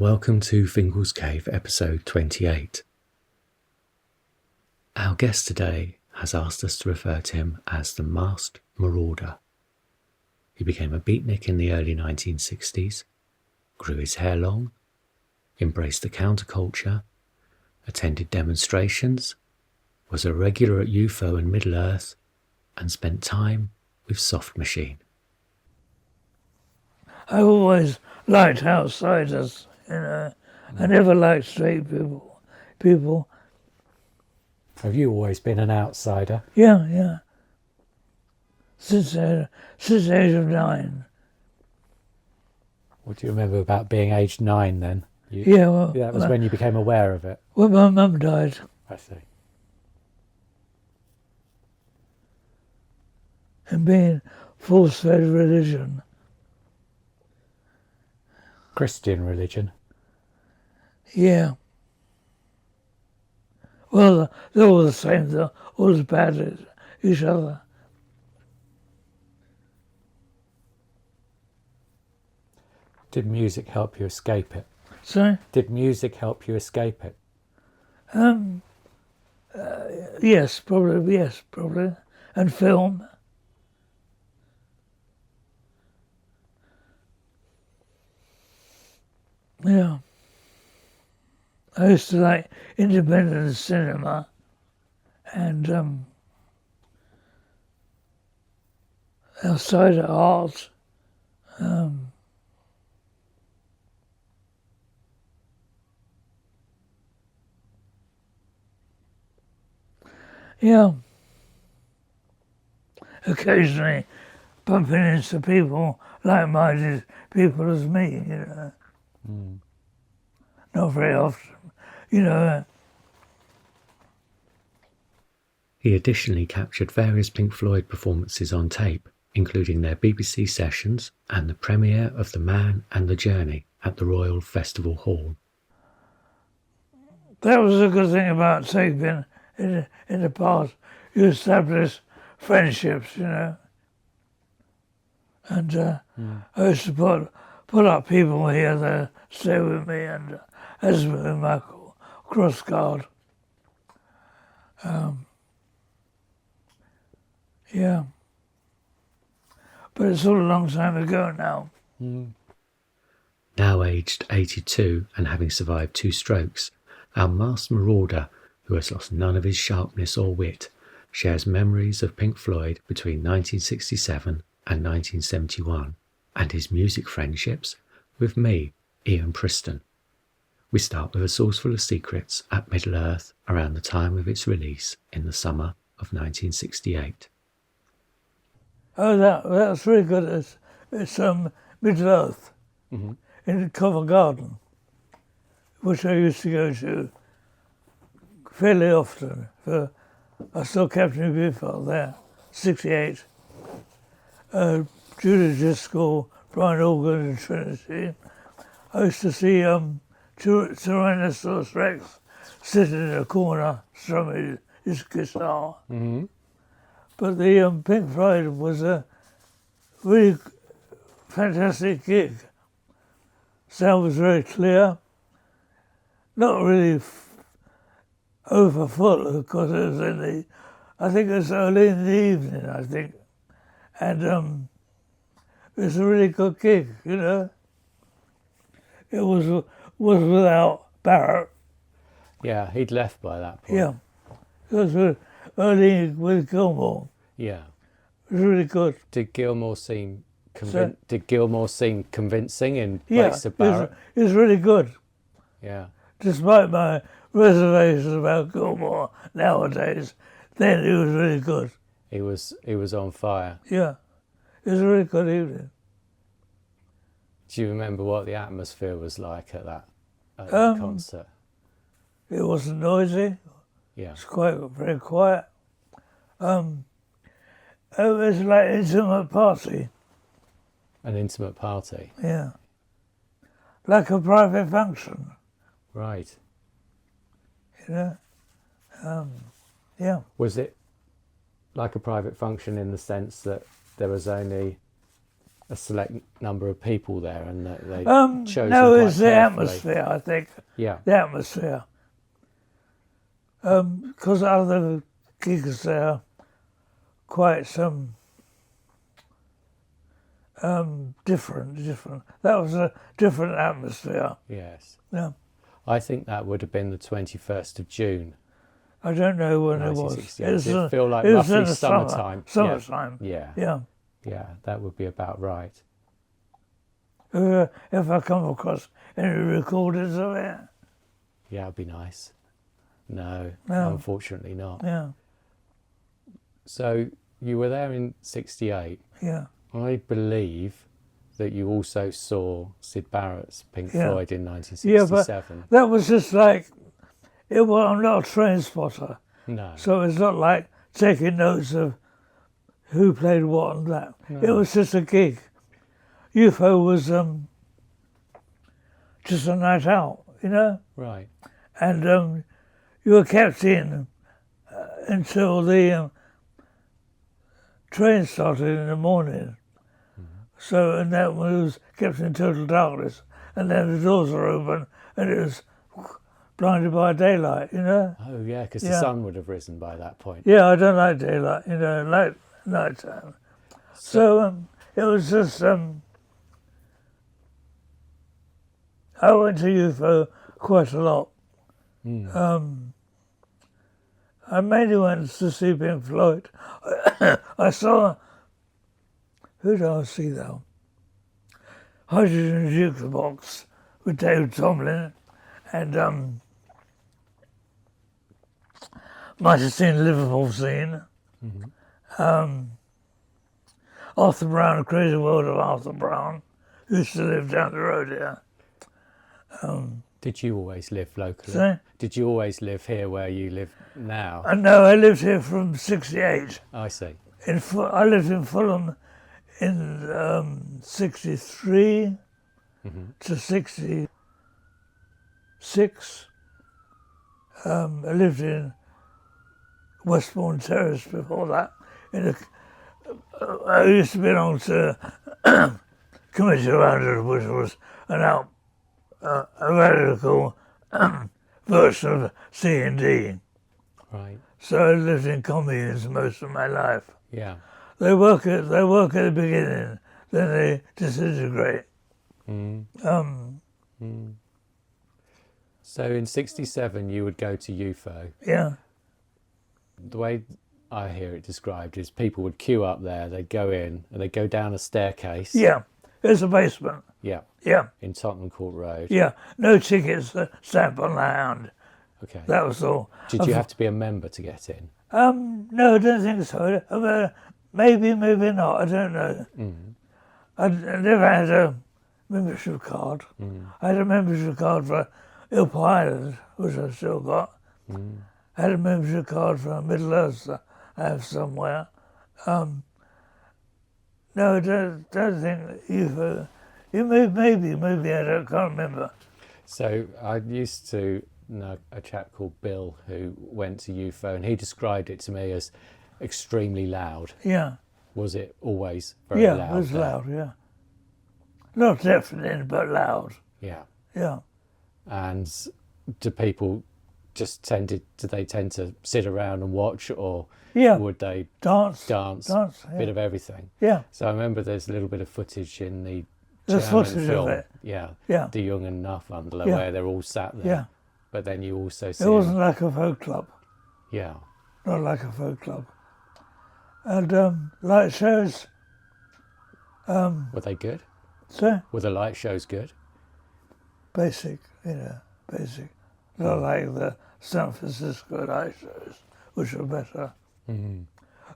Welcome to Fingal's Cave, episode 28. Our guest today has asked us to refer to him as the Masked Marauder. He became a beatnik in the early 1960s, grew his hair long, embraced the counterculture, attended demonstrations, was a regular at UFO and Middle Earth, and spent time with Soft Machine. I always liked outsiders, I never liked straight people. Have you always been an outsider? Yeah. Since the age of 9. What do you remember about being aged 9 then? That was when you became aware of it? When my mum died. I see. And being force-fed religion. Christian religion? Yeah. Well, they're all the same, they're all as bad as each other. Did music help you escape it? Sorry? Did music help you escape it? Yes, probably. And film. Yeah. I used to like independent cinema and outside of art. Yeah. Occasionally bumping into people, like-minded people as me, Not very often, He additionally captured various Pink Floyd performances on tape, including their BBC sessions and the premiere of The Man and the Journey at the Royal Festival Hall. That was a good thing about taping in the past. You establish friendships, And I used to put up people here that stay with me, and as with my Krogsgaard. Yeah. But it's all a long time ago now. Now aged 82 and having survived 2 strokes, our Masked Marauder, who has lost none of his sharpness or wit, shares memories of Pink Floyd between 1967 and 1971, and his music friendships with me, Ian Priston. We start with a sauce full of secrets at Middle Earth around the time of its release in the summer of 1968. Oh, that's really good. It's Middle Earth in Covent Garden, which I used to go to fairly often. I saw Captain Buford there, 68. Judah Driscoll, Brian Organ and Trinity. I used to see Tyrannosaurus Rex sitting in a corner strumming his guitar. But the Pink Floyd was a really fantastic gig. Sound was very clear, not really over full because it was I think it was early in the evening, and it was a really good gig, It was without Barrett. Yeah, he'd left by that point. Yeah, it was early with Gilmour. Yeah. It was really good. Did Gilmour seem convincing in place of Barrett? It was really good. Yeah. Despite my reservations about Gilmour nowadays, then it was really good. He was on fire. Yeah, it was a really good evening. Do you remember what the atmosphere was like at that concert? It wasn't noisy. Yeah. It was very quiet. It was like an intimate party. An intimate party? Yeah. Like a private function. Right. Yeah. Was it like a private function in the sense that there was only a select number of people there, and they chose. No, them it's quite the carefully. atmosphere, I think. Yeah. The atmosphere. Because other gigs there, quite some different. That was a different atmosphere. Yes. Yeah. I think that would have been the 21st of June. I don't know when it was. 1968. Does it feel like it was roughly in the summertime? Summertime. Yeah. Yeah. Yeah, that would be about right. If I come across any recordings of it. Yeah, it'd be nice. No, No. unfortunately not. Yeah. So you were there in 68. Yeah. I believe that you also saw Syd Barrett's Pink Yeah. Floyd in Yeah, 1967. but that was just like, I'm not a train spotter, No. so it's not like taking notes of who played what and that. No. It was just a gig. UFO was just a night out, you know? Right. And you were kept in until the train started in the morning. So, and that was kept in total darkness. And then the doors were open and it was blinded by daylight, you know? Oh, yeah, because the Yeah. sun would have risen by that point. Yeah, I don't like daylight, you know, like night time. So it was just, I went to UFO quite a lot. I mainly went to see Pink Floyd. I saw, who did I see though? Hydrogen Jukebox with David Tomlin, and might have seen Liverpool scene. Arthur Brown, Crazy World of Arthur Brown, who used to live down the road here. Did you always live locally? Sorry? Did you always live here where you live now? No, I lived here from '68. I see. I lived in Fulham in '63 to '66. I lived in Westbourne Terrace before that. I used to belong to Committee Rounders, which was a radical version of C&D. Right. So I lived in communes most of my life. Yeah. They work at the beginning, then they disintegrate. So in 67 you would go to UFO. Yeah, The way I hear it described is people would queue up there, they'd go in and they'd go down a staircase. yeah. It's a basement. Yeah. Yeah, In Tottenham Court Road. yeah. No tickets stamped on the hand. Okay. That was all. Did you have to be a member to get in? No, I don't think so. Maybe not. I don't know. I never had a membership card. I had a membership card for Eel Pie Island, which I still got. I had a membership card for Middle Earth I have somewhere. No, I don't think UFO. Maybe I can't remember. So I used to know a chap called Bill who went to UFO, and he described it to me as extremely loud. Yeah. Was it always very loud? Yeah, it was there? loud, yeah. Not deafening, but loud. Yeah. Yeah. And do people do they tend to sit around and watch, or Yeah. would they Dance. dance, Yeah. bit of everything? Yeah. So I remember there's a little bit of footage in the There's German footage film, of it. yeah, Yeah. De Jong and Nachwandler, Yeah. where they're all sat there. Yeah. But then you also see It wasn't like a folk club. yeah. Not like a folk club. And light shows. Were they good? So Were the light shows good? basic, basic. Not like the San Francisco light shows, which were better. When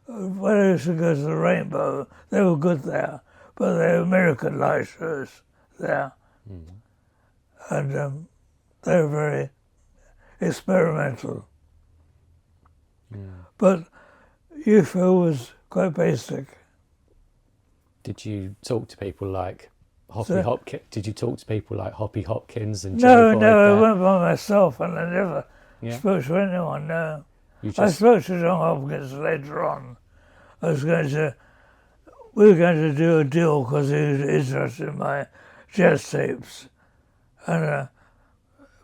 I used to go to the Rainbow, they were good there, but they were American light shows there. And they were very experimental. But UFO was quite basic. Did you talk to people like Hoppy So- Hopkins? Did you talk to people like Hoppy Hopkins and No, Joe Boyd I there? went by myself and I never Yeah. spoke to anyone, no. You I just spoke to John Hopkins later on. I was going to we were going to do a deal because he was interested in my jazz tapes. And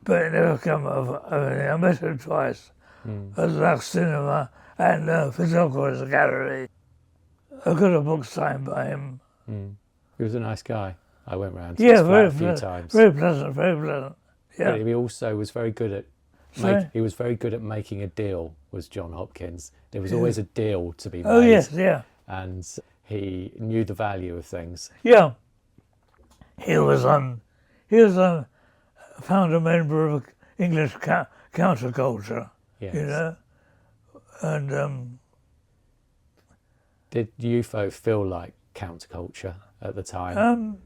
but it never came of everything. I met him twice at Lux Cinema and Photographer's Gallery. I got a book signed by him. He was a nice guy. I went round to his flat a few times. Very pleasant, very pleasant. Yeah. But he also was very good at he was very good at making a deal, was John Hopkins. There was always a deal to be made. Oh yes, yeah. And he knew the value of things. Yeah. He was founder member of English counterculture. Yes. You know, and did UFO feel like counterculture at the time?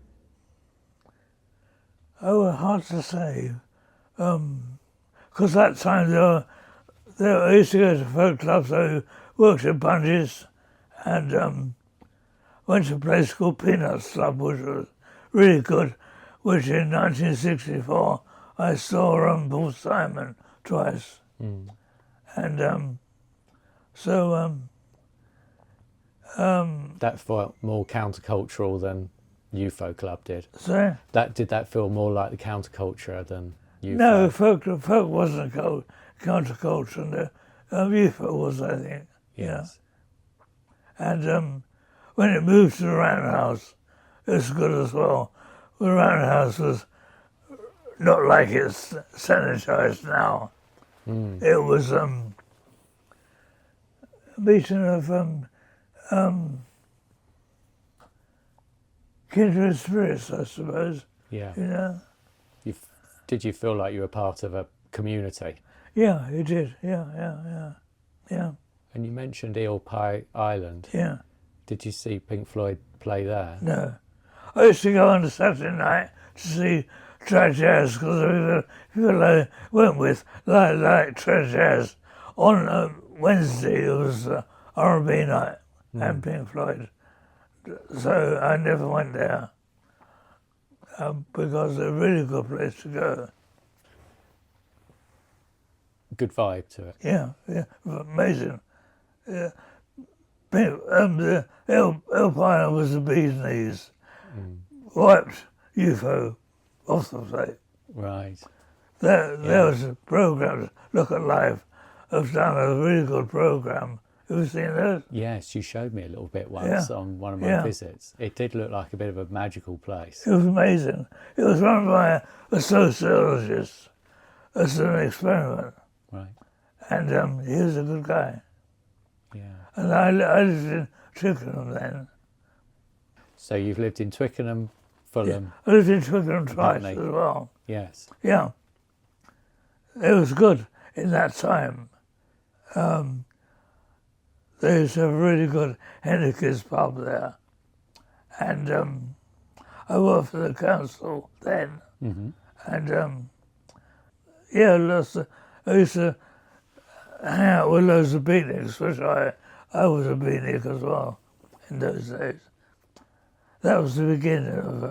Oh, hard to say. Because that time I used to go to folk clubs. I worked at Bunjies and went to a place called Peanuts Club, which was really good, which in 1964 I saw Paul Simon twice. And that felt more countercultural than UFO Club did. Sorry? Did that feel more like the counterculture than UFO? No, folk wasn't counterculture. No. UFO was, I think. Yes. Yeah. And when it moved to the Roundhouse, it was good as well. The Roundhouse was not like it's sanitized now. It was a meeting of kindred spirits, I suppose. Yeah. You know? Did you feel like you were part of a community? Yeah, you did. Yeah. And you mentioned Eel Pie Island. Yeah. Did you see Pink Floyd play there? No. I used to go on a Saturday night to see Trad Jazz because people I went with like Trad Jazz. On Wednesday it was R&B night and Pink Floyd. So I never went there because it's a really good place to go. Good vibe to it. Yeah, amazing. Yeah. The Eel Pie was the bee's knees. Wiped UFO off the plate. Right. There was a program, Look at Life. I've done a really good program. Have you seen those? Yes, you showed me a little bit once on one of my visits. It did look like a bit of a magical place. It was amazing. It was run by a sociologist as an experiment. Right. And he was a good guy. Yeah. And I lived in Twickenham then. So you've lived in Twickenham, Fulham. I lived in Twickenham twice Hackney. as well. Yes. Yeah. It was good in that time. There used to have a really good Henniker's pub there. And I worked for the council then. And I used to hang out with loads of beatniks, which I was a beatnik as well in those days. That was the beginning of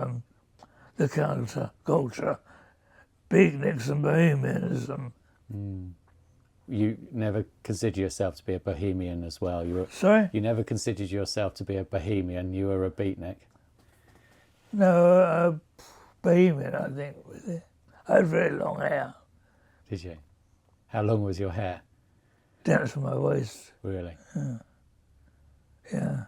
the counterculture, beatniks and bohemianism. You never considered yourself to be a bohemian as well. Sorry? You never considered yourself to be a bohemian. You were a beatnik. No, bohemian, I think. I had very long hair. Did you? How long was your hair? Down to my waist. Really? Yeah.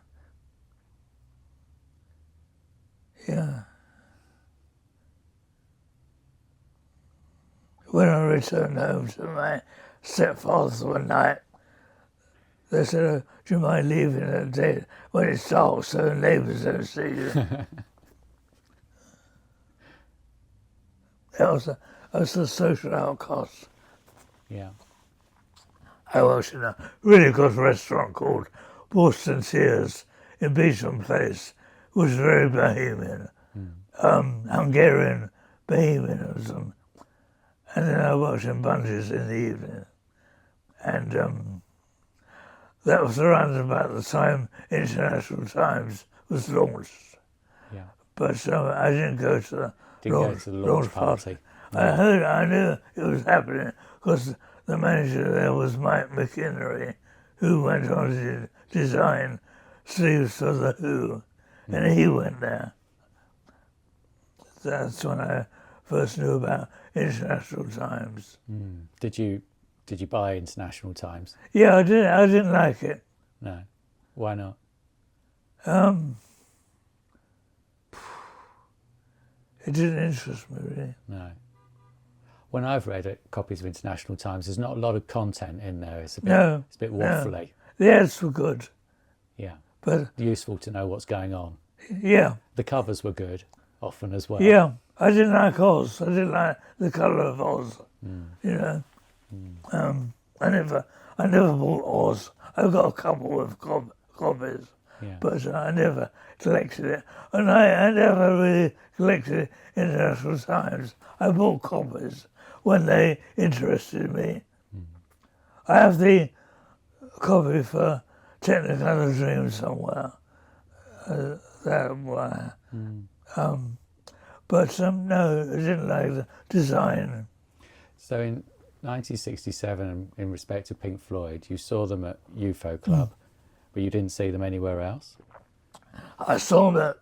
When I returned home to my stepfather's one night, they said, "Oh, do you mind leaving at a day when it's dark so neighbours don't see you?" I was a social outcast. Yeah. I worked in a really good restaurant called Borcht and Tears in Beecham Place, which was very bohemian, Hungarian bohemianism. And then I worked in Bunjies in the evening. And that was around about the time International Times was launched. Yeah. But I didn't go to the launch party. No. I knew it was happening because the manager there was Mike McInnery, who went on to design sleeves for The Who and he went there. That's when I first knew about International Times. Did you buy International Times? Yeah, I did. I didn't like it. No. Why not? It didn't interest me really. No. When I've read copies of International Times, there's not a lot of content in there. It's a bit waffly. The ads were good. Yeah. But useful to know what's going on. Yeah. The covers were good, often as well. Yeah. I didn't like Oz. I didn't like the colour of Oz. You know. I never bought Oz. I've got a couple of copies, but I never collected it. And I never really collected International Times. I bought copies when they interested me. I have the copy for Technicolor Dream somewhere. But no, I didn't like the design. So in 1967, in respect to Pink Floyd, you saw them at UFO Club, but you didn't see them anywhere else? I saw them at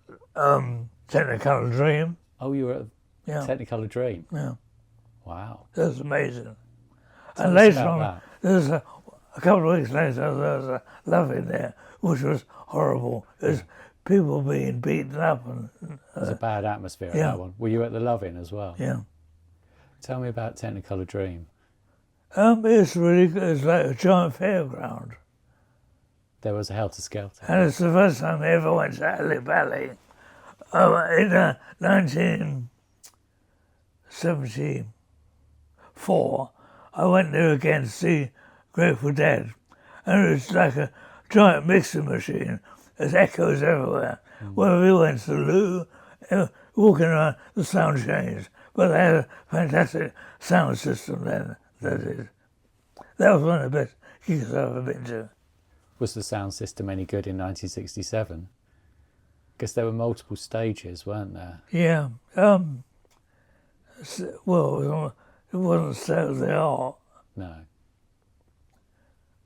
Technicolor Dream. Oh, you were at Technicolor Dream? Yeah. Wow. That was amazing. Tell and us later about on, that. there was a couple of weeks later, there was a love-in there, which was horrible. It was people being beaten up. And There's a bad atmosphere at that one. Were you at the love-in as well? Yeah. Tell me about Technicolor Dream. It's really good. It's like a giant fairground. There was a helter-skelter. And it's the first time I ever went to Alley Valley. In 1974, I went there again to see Grateful Dead. And it was like a giant mixing machine. There's echoes everywhere. Wherever we went to the loo, walking around, the sound changed. But they had a fantastic sound system then. That was one of the best gigs I've ever been to. Was the sound system any good in 1967? Because there were multiple stages, weren't there? Yeah. Well, it wasn't state of the art. No.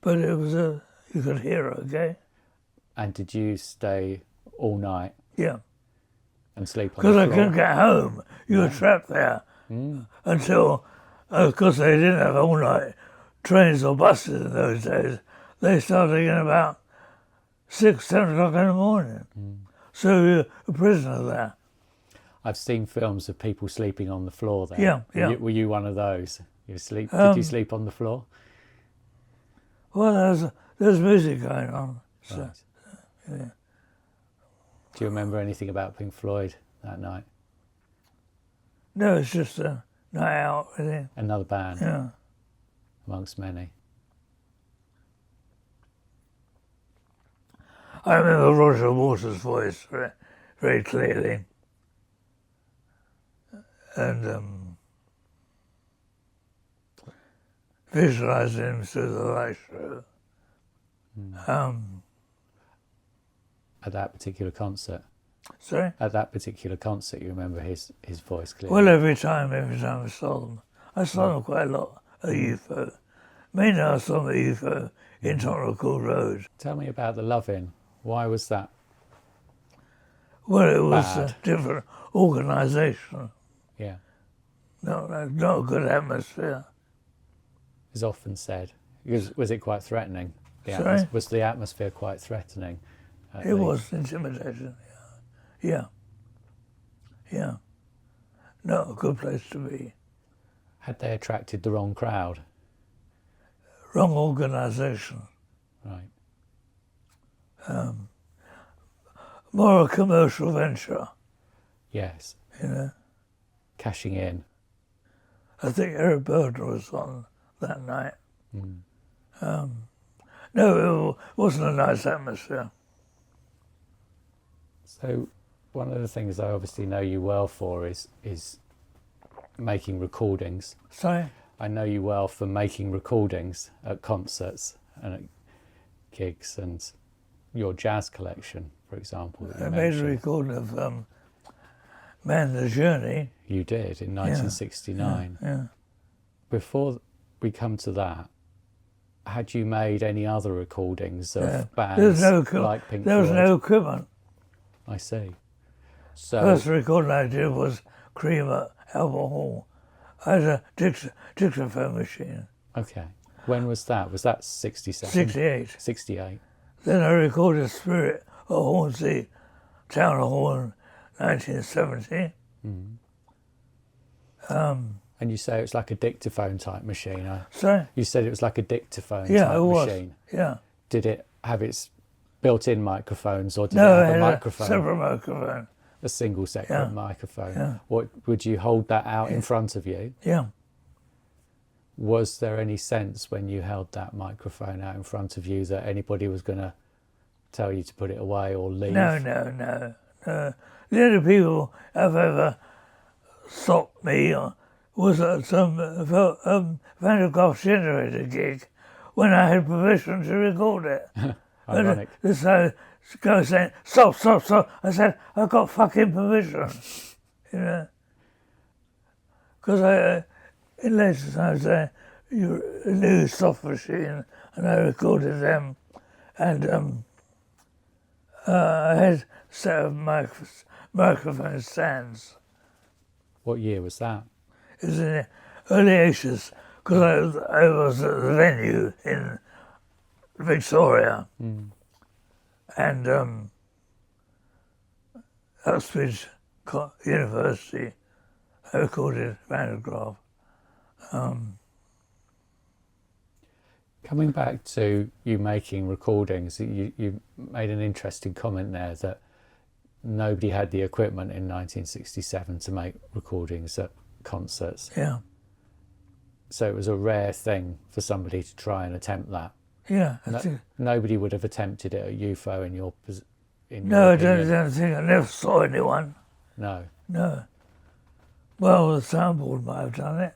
But it was you could hear it, okay? And did you stay all night? Yeah. And sleep on the floor? Because I couldn't get home. You were trapped there until, of course, they didn't have all-night trains or buses in those days. They started again about 6, 7 o'clock in the morning. So you're a prisoner there. I've seen films of people sleeping on the floor there. Yeah. Were you one of those? Did you sleep on the floor? Well, there's music going on. So, Right. Do you remember anything about Pink Floyd that night? No, it's just a night out, really. Another band? Yeah. Amongst many. I remember Roger Waters' voice very, very clearly. And visualizing him through the light show. At that particular concert? Sorry? At that particular concert, you remember his voice clearly? Well, every time I saw them. I saw them quite a lot at UFO. Mainly I saw them at UFO in Technicolour Road. Tell me about the Love-In. Why was that? Well, it was bad? a different organisation. Yeah. Not a good atmosphere. Is often said. Was it quite threatening? Sorry? Was the atmosphere quite threatening? It was intimidating. Yeah. Not a good place to be. Had they attracted the wrong crowd? Wrong organisation. Right. More a commercial venture, Yes. you know. Cashing in. I think Eric Burden was on that night. No, it wasn't a nice atmosphere. So one of the things I obviously know you well for is making recordings. Sorry? I know you well for making recordings at concerts and at gigs, and your jazz collection, for example. That you I made a mentioned. recording of Man the Journey. You did in 1969. Yeah. Before we come to that, had you made any other recordings of bands There was no like Pink There was Floyd? no equipment. I see. So First recording I did was Cream at Albert Hall. I had a dictaphone machine. okay. When was that? Was that 67? 68. 68. Then I recorded Spirit at Hornsey Town Hall in 1970. And you say it's like a dictaphone type machine. Sorry? You said it was like a dictaphone Yeah, type it was. machine. Yeah. Did it have its built-in microphones, or did No, it have it a had microphone? a separate microphone. A single separate Yeah. microphone. Yeah. What would you hold that out in front of you? Yeah. Was there any sense when you held that microphone out in front of you that anybody was going to tell you to put it away or leave? No. The only people have ever stopped me was at some Van der Graaf generator gig when I had permission to record it. Ironic. And so the guy saying, stop. I said, I've got fucking permission. You know? Because in later times I knew soft machine and I recorded them, and I had a set of microphone stands. What year was that? It was in the early 80s, because I was at the venue in Victoria, and Uxbridge University. I recorded Van der Graaf. Coming back to you making recordings, you made an interesting comment there that nobody had the equipment in 1967 to make recordings at concerts. Yeah. So it was a rare thing for somebody to try and attempt that. Yeah. Nobody would have attempted it at UFO in your No, I opinion. don't think I never saw anyone. No. Well, the soundboard might have done it,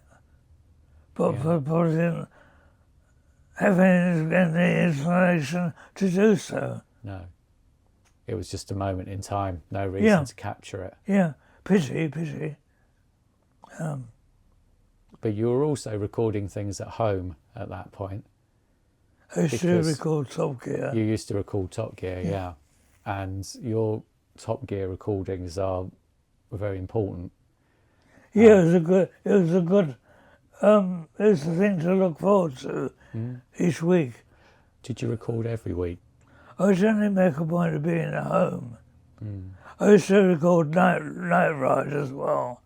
but probably didn't have any inclination to do so. No. It was just a moment in time, no reason to capture it. Yeah, pity. But you were also recording things at home at that point. I used to record Top Gear. You used to record Top Gear, yeah. And your Top Gear recordings are very important. Yeah, it was a thing to look forward to each week. Did you record every week? I generally make a point of being at home. I used to record Night Ride as well,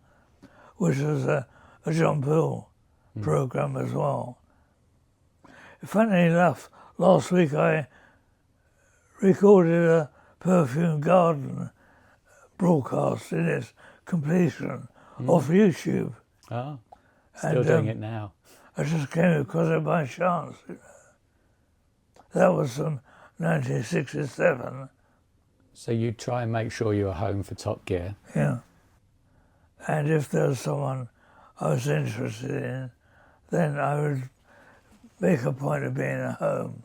which was a John Peel program as well. Funny enough, last week I recorded a Perfume Garden broadcast in its completion off YouTube. Ah, still doing it now. I just came across it by chance. That was from 1967. So you try and make sure you're home for Top Gear. Yeah. And if there was someone I was interested in, then I would make a point of being at home.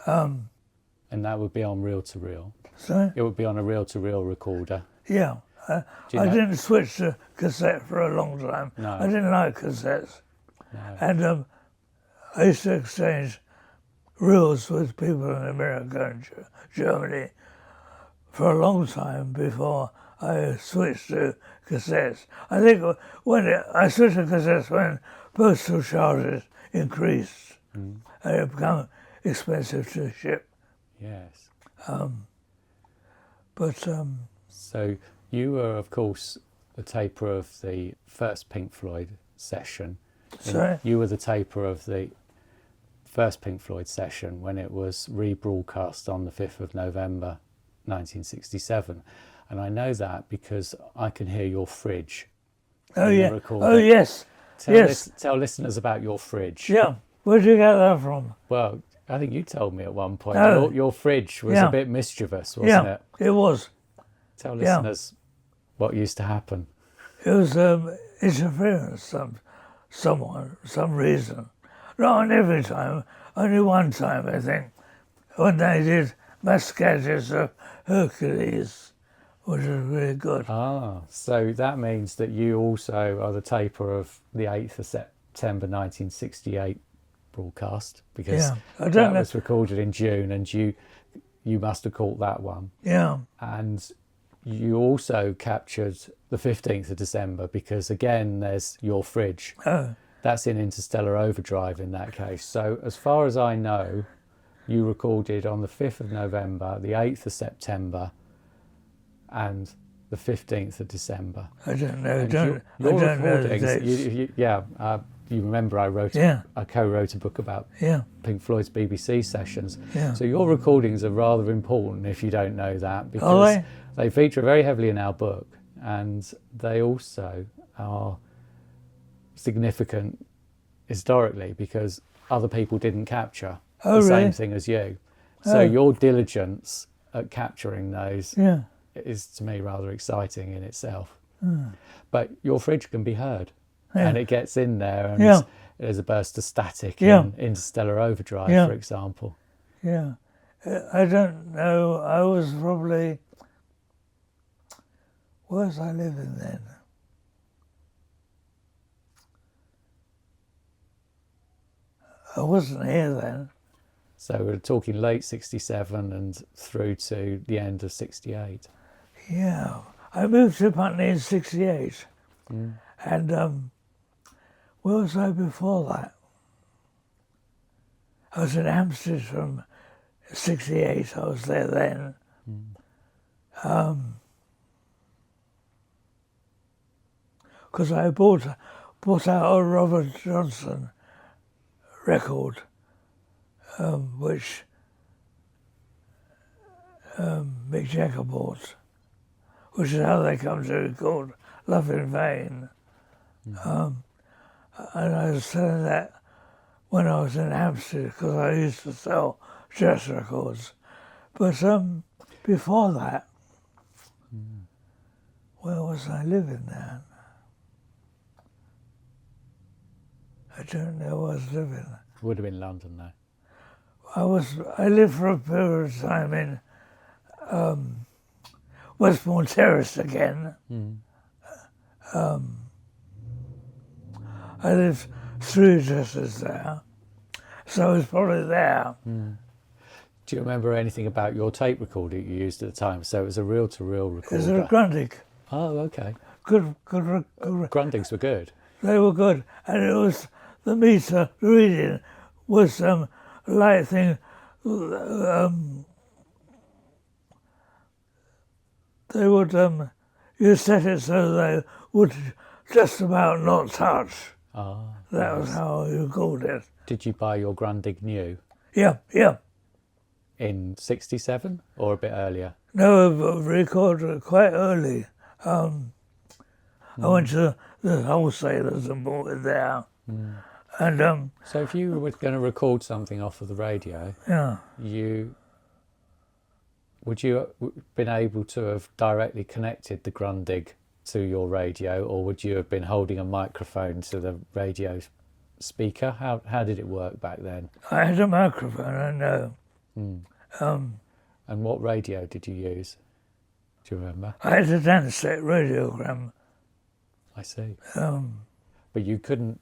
And that would be on reel-to-reel. So, It would be on a reel-to-reel recorder. yeah. I didn't switch to cassette for a long time. No. I didn't like cassettes. No. And I used to exchange reels with people in America and Germany for a long time before I switched to cassettes. I think I switched to cassettes when postal charges increased and it became expensive to ship. Yes. So you were, of course, the taper of the first Pink Floyd session. Sorry? You were the taper of the first Pink Floyd session when it was rebroadcast on the 5th of November 1967. And I know that because I can hear your fridge. Oh, in the yeah. recording. Oh, yes. Tell listeners about your fridge. Yeah. Where'd you get that from? Well, I think you told me at one point Oh. your fridge was a bit mischievous, wasn't it? It was. Tell listeners what used to happen. It was interference, some reason. Not every time, only one time, I think, when they did Mascadges of Hercules, which was really good. Ah, so that means that you also are the taper of the 8th of September 1968 broadcast, because I don't that know. was recorded in June, and you you must have caught that one. Yeah. And you also captured the 15th of December because, again, there's Your Fridge. Oh. That's in Interstellar Overdrive in that case. So as far as I know, you recorded on the 5th of November, the 8th of September, and the 15th of December. I don't know. Your I don't know the recordings, dates. You remember I co-wrote a book about Pink Floyd's BBC sessions. Yeah. So your recordings are rather important if you don't know that, because they feature very heavily in our book, and they also are significant historically because other people didn't capture the same thing as you. So your diligence at capturing those is, to me, rather exciting in itself. But Your Fridge can be heard. And it gets in there, and there's a burst of static in Interstellar Overdrive, for example. Yeah. I don't know. I was probably... Where was I living then? I wasn't here then. So we're talking late 67 and through to the end of 68. Yeah. I moved to Putney in 68. And where was I before that? I was in Hampstead from 68. I was there then. Because I bought out a Robert Johnson record, which Mick Jagger bought, which is how they come to record Love in Vain. And I was selling that when I was in Hampstead because I used to sell jazz records. But before that, where was I living then? I don't know where I was living. Would have been London, though. I lived for a period of time in Westbourne Terrace again. I lived 3 addresses there, so I was probably there. Do you remember anything about your tape recorder you used at the time? So it was a reel-to-reel recorder. It was a Grundig. Oh, okay. Good. Grundigs were good. They were good, and it was the meter reading was light thing. They would you set it so they would just about not touch. That was how you called it. Did you buy your Grundig new? Yeah. In 67 or a bit earlier? No, I recorded quite early. I went to the wholesalers and bought it there. And so if you were going to record something off of the radio, would you have been able to have directly connected the Grundig to your radio, or would you have been holding a microphone to the radio speaker? How did it work back then? I had a microphone, I know. And what radio did you use? Do you remember? I had a Dansette Radiogram. I see. But you couldn't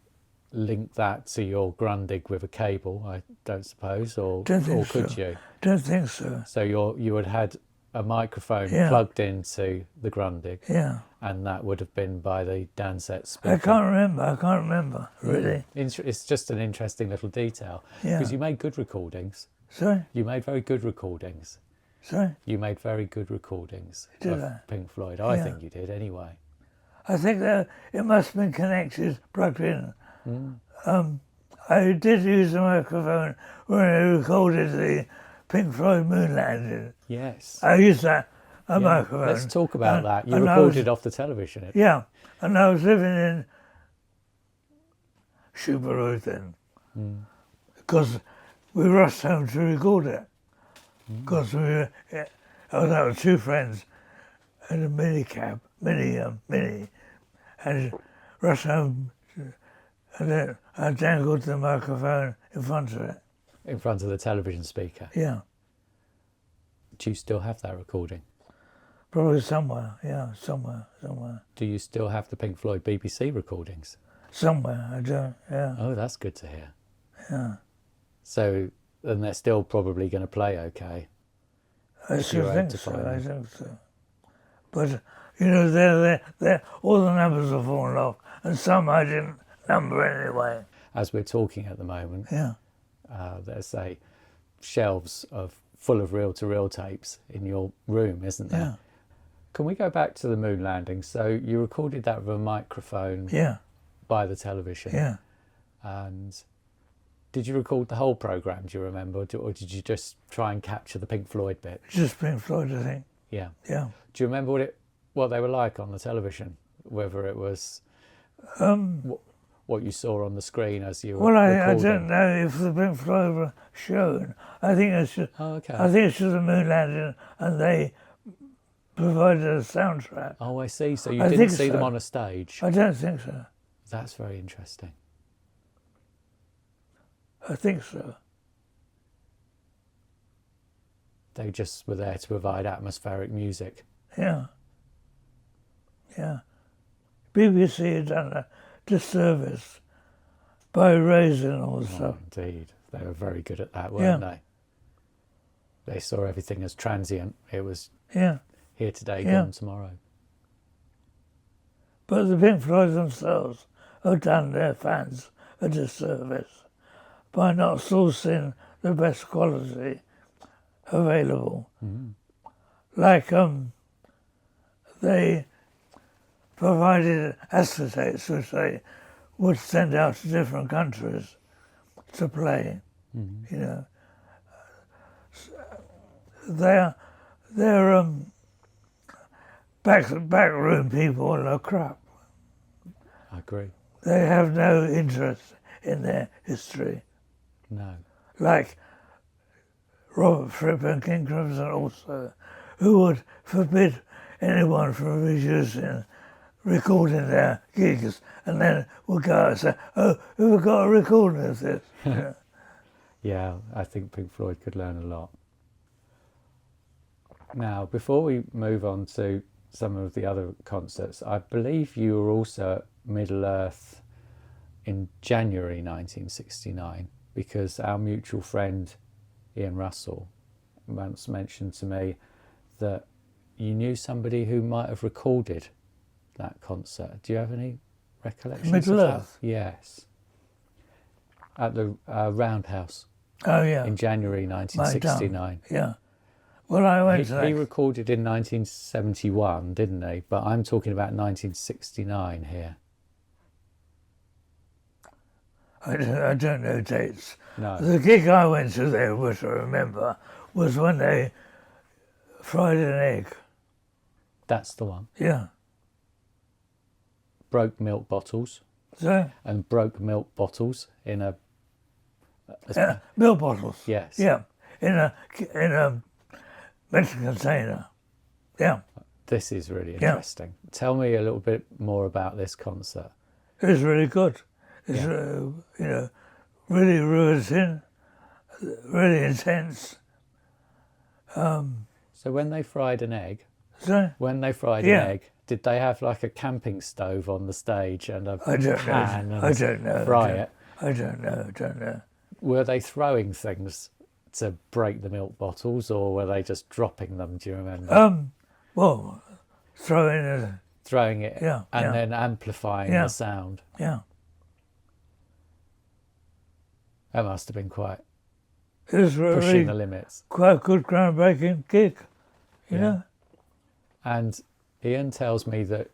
link that to your Grundig with a cable, I don't suppose, or could you? Don't think so. So you had a microphone plugged into the Grundig, and that would have been by the Dansette speaker. I can't remember, really. It's just an interesting little detail, because you made good recordings. Sorry? You made very good recordings. Sorry? You made very good recordings of Pink Floyd. I think you did, anyway. I think that it must have been connected, plugged in. I did use a microphone when I recorded the Pink Floyd moon landing. Yes. I used that microphone. Let's talk about that. You recorded off the television. Yeah, and I was living in Gilmour-era then, because we rushed home to record it. Because I was out with 2 friends and a mini, and rushed home, and then I dangled the microphone in front of it. In front of the television speaker? Yeah. Do you still have that recording? Probably somewhere, somewhere. Do you still have the Pink Floyd BBC recordings? Somewhere, I don't, Oh, that's good to hear. Yeah. So, and they're still probably going to play okay? I if you should were think to so. find I them? think so. But they're all the numbers have fallen off, and some I didn't number anyway. As we're talking at the moment, Yeah. there's shelves full of reel-to-reel tapes in your room, isn't there? Yeah. Can we go back to the moon landing? So you recorded that with a microphone Yeah. by the television. Yeah. And did you record the whole programme, do you remember? Or did you just try and capture the Pink Floyd bit? Just Pink Floyd, I think. Yeah. Yeah. Do you remember what they were like on the television? Whether it was what you saw on the screen as you were Well, I recording? don't know if the Pink Floyd were shown. I think it's just, Oh, okay. I think it's just the moon landing, and they provided a soundtrack. Oh, I see. So you I didn't think see them so. on a stage? I don't think so. That's very interesting. I think so. They just were there to provide atmospheric music. Yeah. Yeah. BBC had done a disservice by erasing all the stuff. Indeed. They were very good at that, weren't Yeah. they? They saw everything as transient. It was Yeah. here today, Yeah. gone tomorrow. But the Pink Floyd themselves have done their fans a disservice by not sourcing the best quality available. Mm. Like they provided acetates which they would send out to different countries to play. Mm. You know, they're backroom people are crap. I agree. They have no interest in their history. No. Like Robert Fripp and King Crimson also, who would forbid anyone from recording their gigs, and then would go out and say, "Oh, who've got a recording of this?" Yeah. Yeah, I think Pink Floyd could learn a lot. Now, before we move on to some of the other concerts, I believe you were also at Middle Earth in January 1969, because our mutual friend Ian Russell once mentioned to me that you knew somebody who might have recorded that concert. Do you have any recollections Middle of Earth? that? Yes. At the Roundhouse Oh yeah. in January 1969. Yeah. Well, I went to that. He recorded in 1971, didn't he? But I'm talking about 1969 here. I don't know dates. No. The gig I went to there, which I remember, was when they fried an egg. That's the one. Yeah. Broke milk bottles. So, And broke milk bottles in a... milk bottles. Yes. Yeah. In a metal container. Yeah. This is really interesting. Tell me a little bit more about this concert. It was really good. It's, really riveting, really intense. So when they fried an egg, So, an egg, did they have like a camping stove on the stage and a I don't pan know. and I don't know. fry it? I don't know. Were they throwing things to break the milk bottles, or were they just dropping them? Do you remember? Well, throwing Throwing it yeah, and yeah. then amplifying Yeah. the sound. yeah. That must have been quite It was pushing really the limits. quite a good groundbreaking gig, you Yeah. know. And Ian tells me that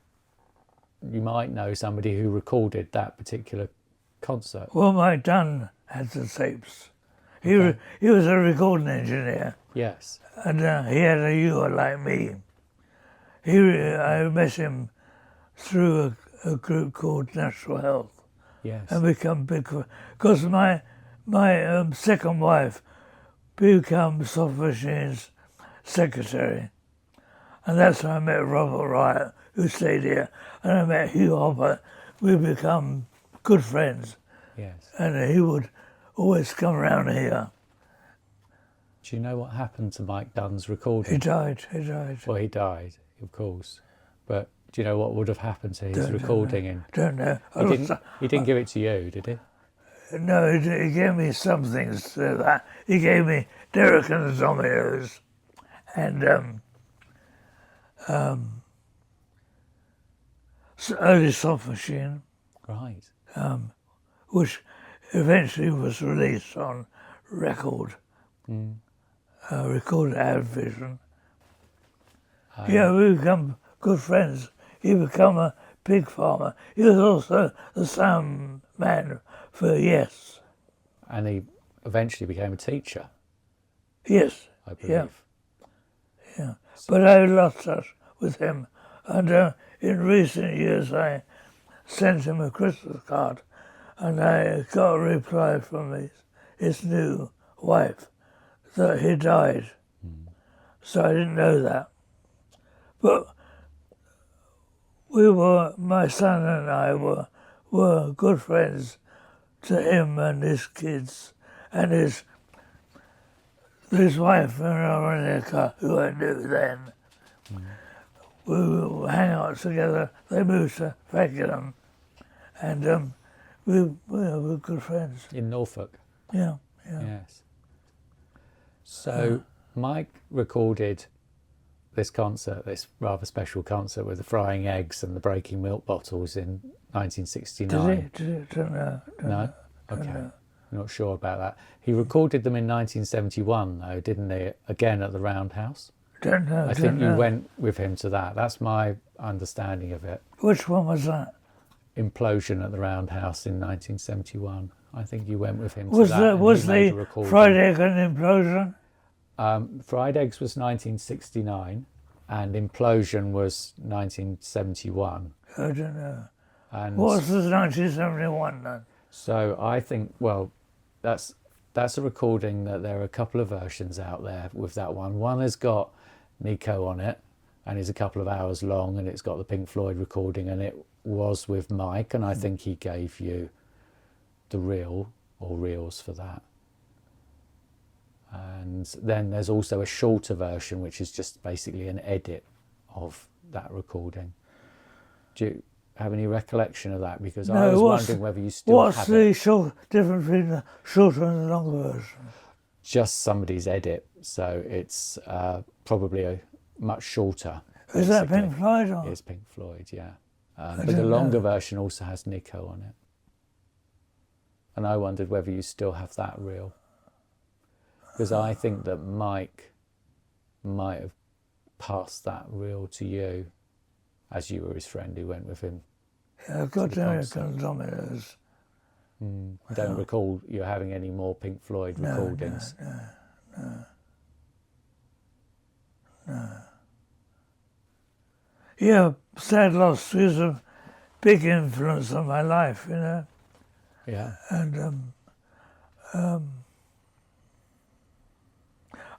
you might know somebody who recorded that particular concert. Well, my Dunne had the tapes. He was a recording engineer, Yes. and he had a ear like me. I met him through a group called Natural Health, Yes. and become big because my second wife became Soft Machine's secretary, and that's how I met Robert Wright, who stayed here, and I met Hugh Hopper. We become good friends, Yes. and he would always come around here. Do you know what happened to Mike Dunn's recording? He died. Well, he died, of course. But do you know what would have happened to his recording? Don't know. He didn't give it to you, did he? No, he gave me some things to that. He gave me Derek and the Dominoes and early soft machine, Right. which eventually was released on record, recorded Activism. Yeah, we become good friends. He became a pig farmer. He was also the sound man for Yes. And he eventually became a teacher, Yes, I believe. yeah. But I lost touch with him. And in recent years I sent him a Christmas card and I got a reply from his new wife that he died. So I didn't know that. But my son and I were good friends to him and his kids and his wife, Veronica, who I knew then. We would hang out together. They moved to Fakenham and we were good friends. In Norfolk. Yeah. Yes. So Mike recorded this concert, this rather special concert with the frying eggs and the breaking milk bottles in 1969. Did he? No? Okay. Not sure about that. He recorded them in 1971 though, didn't he? Again at the Roundhouse. I think you went with him to that. That's my understanding of it. Which one was that? Implosion at the Roundhouse in 1971. I think you went with him to Was that. Was the fried egg an implosion? Fried Eggs was 1969 and Implosion was 1971. I don't know. And what was the 1971 then? So I think, well, that's a recording that there are a couple of versions out there with that one. One has got Nico on it and is a couple of hours long and it's got the Pink Floyd recording and it was with Mike and I think he gave you the reel or reels for that. And then there's also a shorter version which is just basically an edit of that recording. Do you have any recollection of that? Because I was wondering whether you still have it. What's the difference between the shorter and the longer version? Just somebody's edit, so it's probably a much shorter. Is that Pink Floyd? Or? It's Pink Floyd, yeah. But the longer version also has Nico on it. And I wondered whether you still have that reel. Because I think that Mike might have passed that reel to you, as you were his friend who went with him. Yeah, I've got American Dominoes. Don't recall you having any more Pink Floyd recordings. No. Yeah, sad loss is a big influence on my life, you know. Yeah. And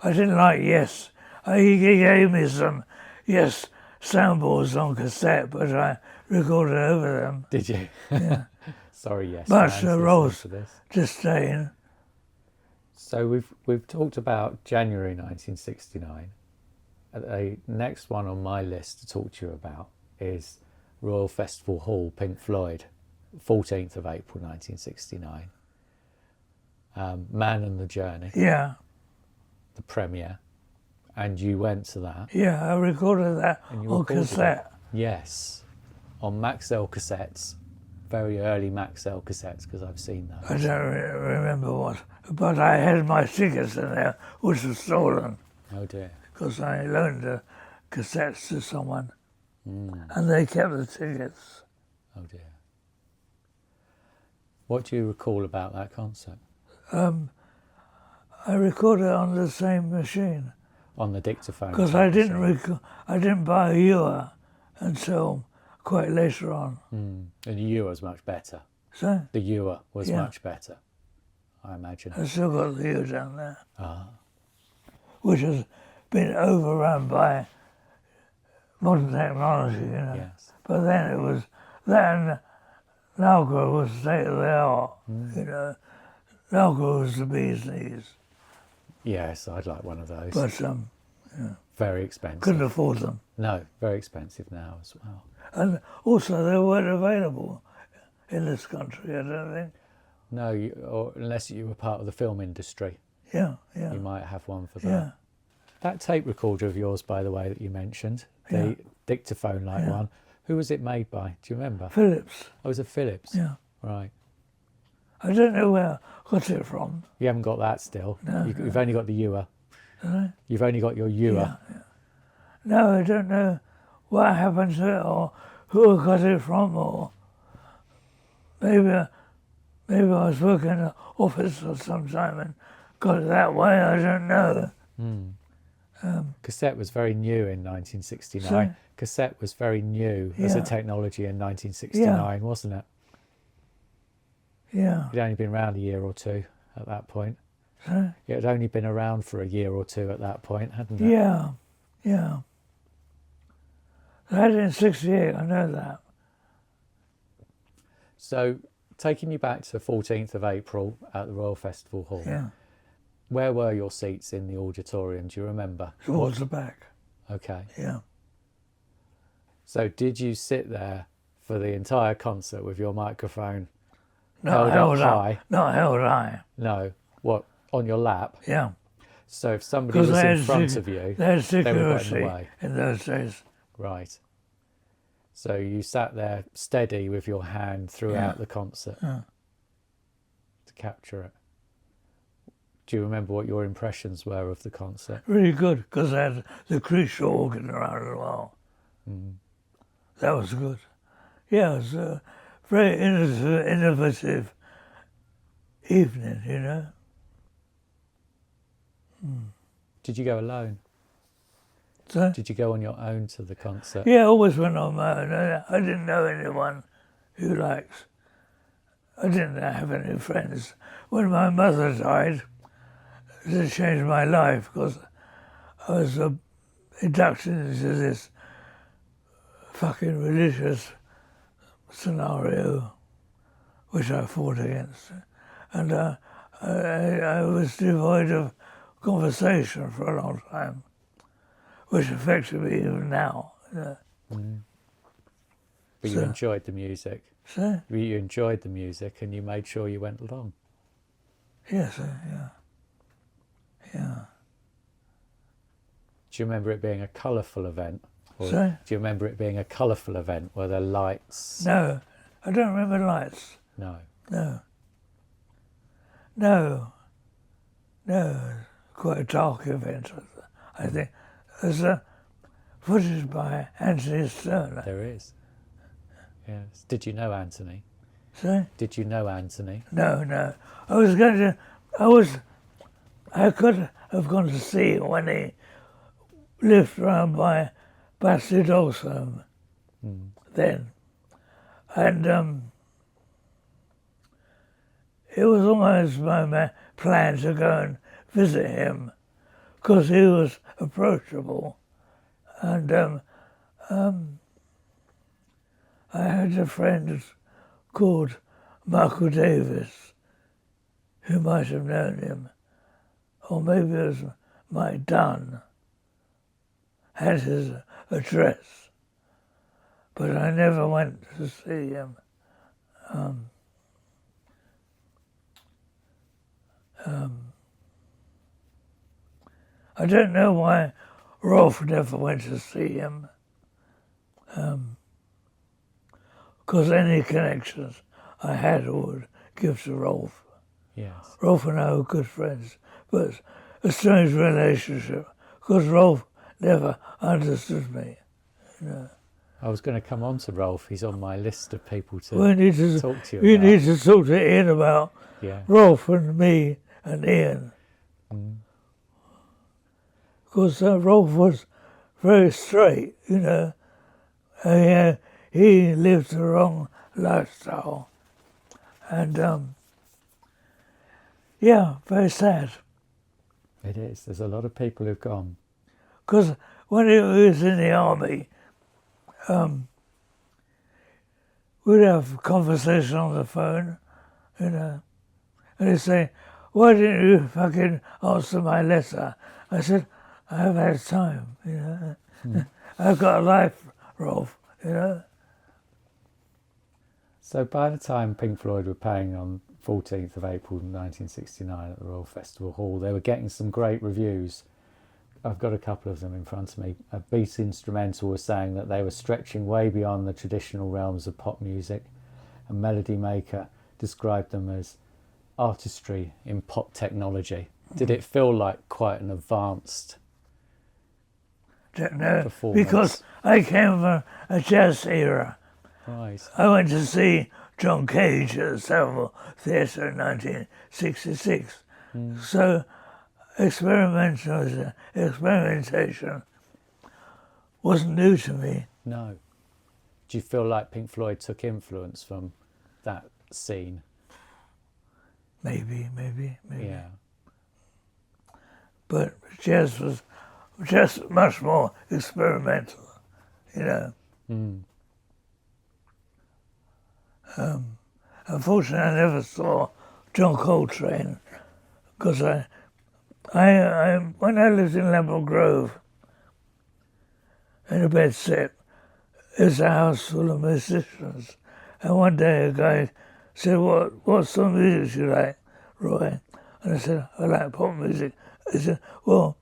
I didn't like Yes. He gave me some Yes soundboards on cassette, but I recorded over them. Did you? Yeah. Sorry, Yes. Much to Rolf's disdain. So we've talked about January 1969. The next one on my list to talk to you about is Royal Festival Hall, Pink Floyd, 14th of April 1969. Man and the Journey. Yeah. The premiere, and you went to that. Yeah, I recorded that on cassette. Yes, on Maxell cassettes, very early Maxell cassettes, because I've seen those. I don't remember what, but I had my tickets in there, which was stolen. Oh dear. Because I loaned the cassettes to someone, and they kept the tickets. Oh dear. What do you recall about that concert? I recorded on the same machine. On the dictaphone. Because I didn't buy a Ewer until quite later on. And the Ewer was much better. So? The Ewer was much better, I imagine. I still got the Ewer down there. Ah. Which has been overrun by modern technology, you know. Yes. But then it was, then Nalco was state of the art, you know. Nalco was the bee's knees. Yes, I'd like one of those. But very expensive. Couldn't afford them. No, very expensive now as well. And also they weren't available in this country, I don't think. No, or unless you were part of the film industry. Yeah. You might have one for that. That tape recorder of yours, by the way, that you mentioned, the dictaphone-like one, who was it made by? Do you remember? Philips. Oh, was it Philips? Yeah. Right. I don't know where I got it from. You haven't got that still. No, You've only got the Ewer. Did You've only got your Ewer. Yeah. No, I don't know what happened to it or who I got it from, or maybe I was working in an office or sometime and got it that way. I don't know. Cassette was very new in 1969. Sorry? Cassette was very new as a technology in 1969, wasn't it? Yeah. It'd only been around a year or two at that point. Sorry? It had only been around for a year or two at that point, hadn't it? Yeah, yeah. I had it in 68, I know that. So, taking you back to the 14th of April at the Royal Festival Hall, where were your seats in the auditorium? Do you remember? Towards the back. Okay. Yeah. So, did you sit there for the entire concert with your microphone Not held up up high? Not held high. No. What, on your lap? Yeah. So, if somebody was in front of you, they had they were getting security away. in those days. Right. So you sat there steady with your hand throughout the concert to capture it. Do you remember what your impressions were of the concert? Really good, because I had the Creature organ around as well. That was good. Yeah, it was a very innovative evening, you know. Did you go alone? So, Did you go on your own to the concert? yeah, I always went on my own. I didn't know anyone who likes. I didn't have any friends. When my mother died, it changed my life because I was inducted into this fucking religious scenario which I fought against. And I was devoid of conversation for a long time, which affected me even now. But you enjoyed the music. So, You enjoyed the music and you made sure you went along. yes, yeah. Yeah. Do you remember it being a colourful event? Or Sorry? do you remember it being a colourful event? Were there lights? No, I don't remember lights. No. No. No. No. Quite a dark event, I think. There's a footage by Anthony Stern. There is. Yes. Did you know Anthony? See? Did you know Anthony? No. I could have gone to see him when he lived round by Battersea Dogs Home then. And it was almost my plan to go and visit him because he was approachable. And I had a friend called Michael Davis who might have known him, or maybe it was Mike Dunne, had his address, but I never went to see him. I don't know why Rolf never went to see him, because any connections I had I would give to Rolf. Yes. Rolf and I were good friends, but a strange relationship, because Rolf never understood me. You know. I was going to come on to Rolf. He's on my list of people to We need to talk to you we about. need to talk to Ian about Rolf and me and Ian. Because Rolf was very straight, you know. He lived the wrong lifestyle. And, very sad. It is. There's a lot of people who've gone. Because when he was in the army, we'd have a conversation on the phone, you know, and he'd say, "Why didn't you fucking answer my letter?" I said, "I haven't had time, you know. I've got a life, Rolf, you know." So by the time Pink Floyd were playing on 14th of April 1969 at the Royal Festival Hall, they were getting some great reviews. I've got a couple of them in front of me. A Beat Instrumental was saying that they were stretching way beyond the traditional realms of pop music, and Melody Maker described them as artistry in pop technology. Did it feel like quite an advanced performance? Because I came from a jazz era. Right. I went to see John Cage at the Savile Theatre in 1966. So experimentation wasn't new to me. No. Do you feel like Pink Floyd took influence from that scene? Maybe. Yeah. But jazz was just much more experimental, you know. Unfortunately, I never saw John Coltrane because I when I lived in Lample Grove in a bed set, it was a house full of musicians, and one day a guy said, "What sort of music do you like, Roy?" And I said, "I like pop music." He said, "Well,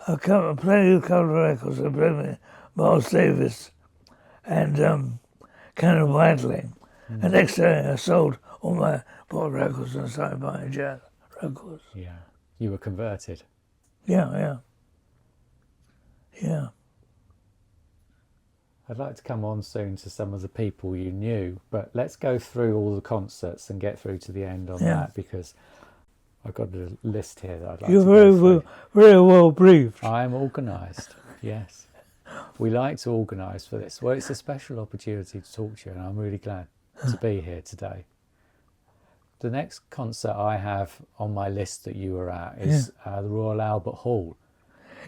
I'll come and play you a couple of records." I played me Miles Davis and Cannon Whiteley. And next day I sold all my pop records and started buying jazz records. Yeah. You were converted. Yeah. I'd like to come on soon to some of the people you knew, but let's go through all the concerts and get through to the end on that, because I've got a list here that I'd like You're to go through. very well briefed. I'm organised, yes. We like to organise for this. Well, it's a special opportunity to talk to you, and I'm really glad to be here today. The next concert I have on my list that you were at is the Royal Albert Hall.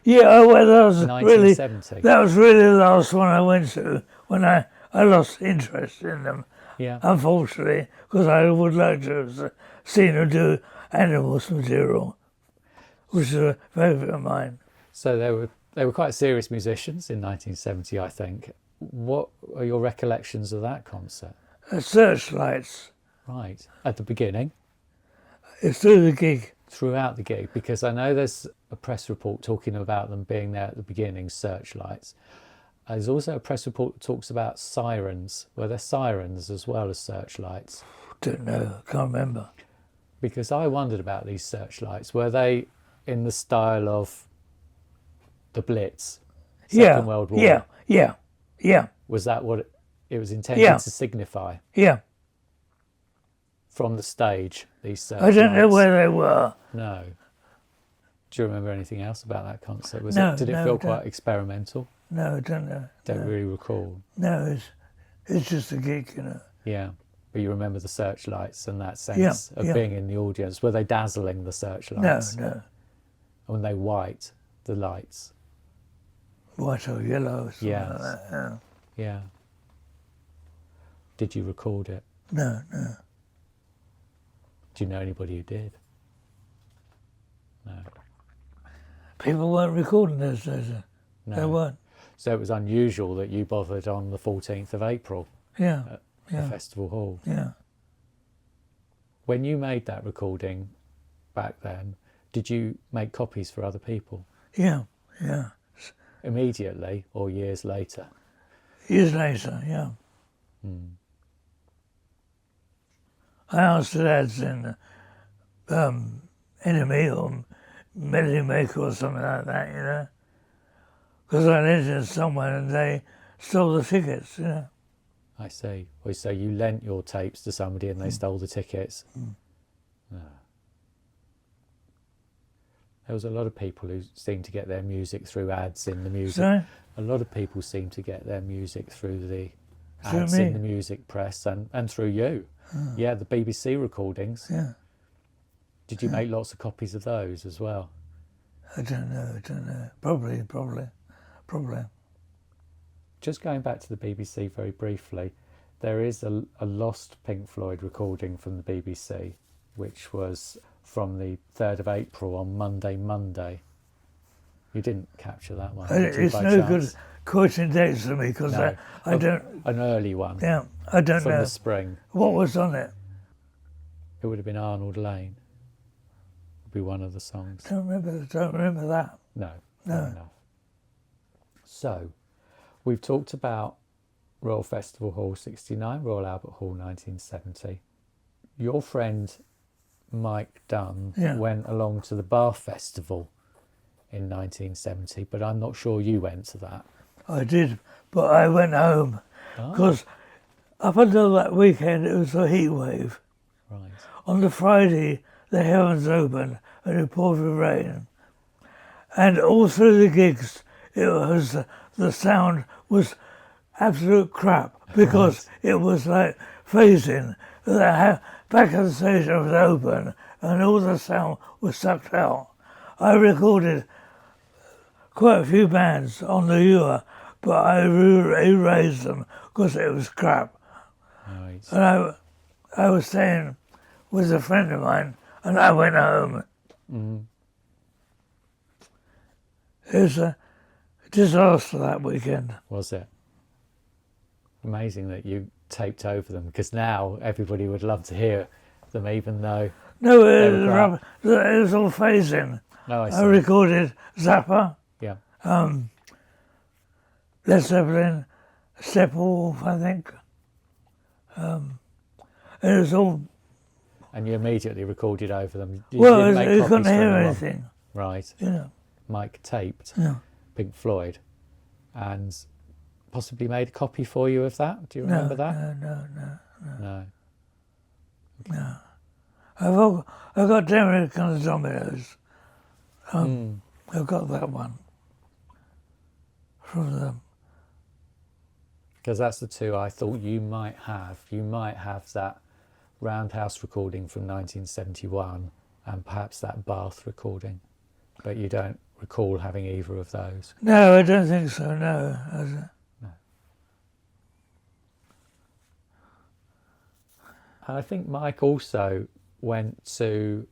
Yeah, well, that was 1970. that was really the last one I went to when I lost interest in them. Yeah. Unfortunately, because I would like to have seen them do Animals material, which is a favourite of mine. So they were quite serious musicians in 1970, I think. What are your recollections of that concert? Searchlights. Right. At the beginning? It's through the gig. Throughout the gig, because I know there's a press report talking about them being there at the beginning, searchlights. There's also a press report that talks about sirens. Were there sirens as well as searchlights? Don't know, can't remember. Because I wondered about these searchlights. Were they in the style of the Blitz, Second World War? Yeah. Was that what it was intended to signify? Yeah. From the stage, these searchlights? I don't know where they were. No. Do you remember anything else about that concert? Did it feel quite experimental? No, I don't know. Don't really recall. No, it's just a gig, you know. Yeah, but you remember the searchlights and that sense of being in the audience. Were they dazzling, the searchlights? No. And were they white, the lights? White or yellow, something Yes. like that. Yeah. Did you record it? No. Do you know anybody who did? No. People weren't recording those days. No. They weren't. So it was unusual that you bothered on the 14th of April Yeah. at the Festival Hall. Yeah. When you made that recording back then, did you make copies for other people? Yeah. Immediately or years later? Years later, yeah. I answered ads in NME or Melody Maker or something like that, you know. Because I lent it to someone and they stole the tickets, you know. I see. Well, so you lent your tapes to somebody and they stole the tickets. Oh. There was a lot of people who seemed to get their music through ads in the music. Sorry? A lot of people seem to get their music through the ads in the music press and through you. Yeah, the BBC recordings. Yeah. Did you make lots of copies of those as well? I don't know. Probably. Just going back to the BBC very briefly, there is a lost Pink Floyd recording from the BBC, which was from the 3rd of April on Monday. You didn't capture that one, did you, It's by no chance? good quoting dates for me because No. I don't. An early one. Yeah, I don't from know. the spring. What was on it? It would have been Arnold Lane. Would be one of the songs. Don't remember that. No. No. enough. So, we've talked about Royal Festival Hall 69, Royal Albert Hall 1970. Your friend Mike Dunne went along to the Bath Festival in 1970, but I'm not sure you went to that. I did, but I went home because up until that weekend it was a heat wave. Right. On the Friday, the heavens opened and it poured with rain. And all through the gigs, it was the sound was absolute crap because it was like phasing. The back of the stage was open and all the sound was sucked out. I recorded quite a few bands on the Ewer, but I erased them because it was crap. Right. And I was staying with a friend of mine and I went home. Mm. It was a disaster that weekend. Was it? Amazing that you taped over them, because now everybody would love to hear them, even though... No, it was all phasing. No, I see. I recorded Zappa, Yeah. Led Zeppelin, Steppenwolf, I think. It was all... And you immediately recorded over them. You couldn't hear anything. Right. Yeah. Mike taped Pink Floyd and possibly made a copy for you of that. Do you remember that? No. No. I've got American Dominoes. I've got that one from them. Because that's the two I thought you might have. You might have that Roundhouse recording from 1971 and perhaps that Bath recording, but you don't recall having either of those. No, I don't think so, no. And I think Mike also went to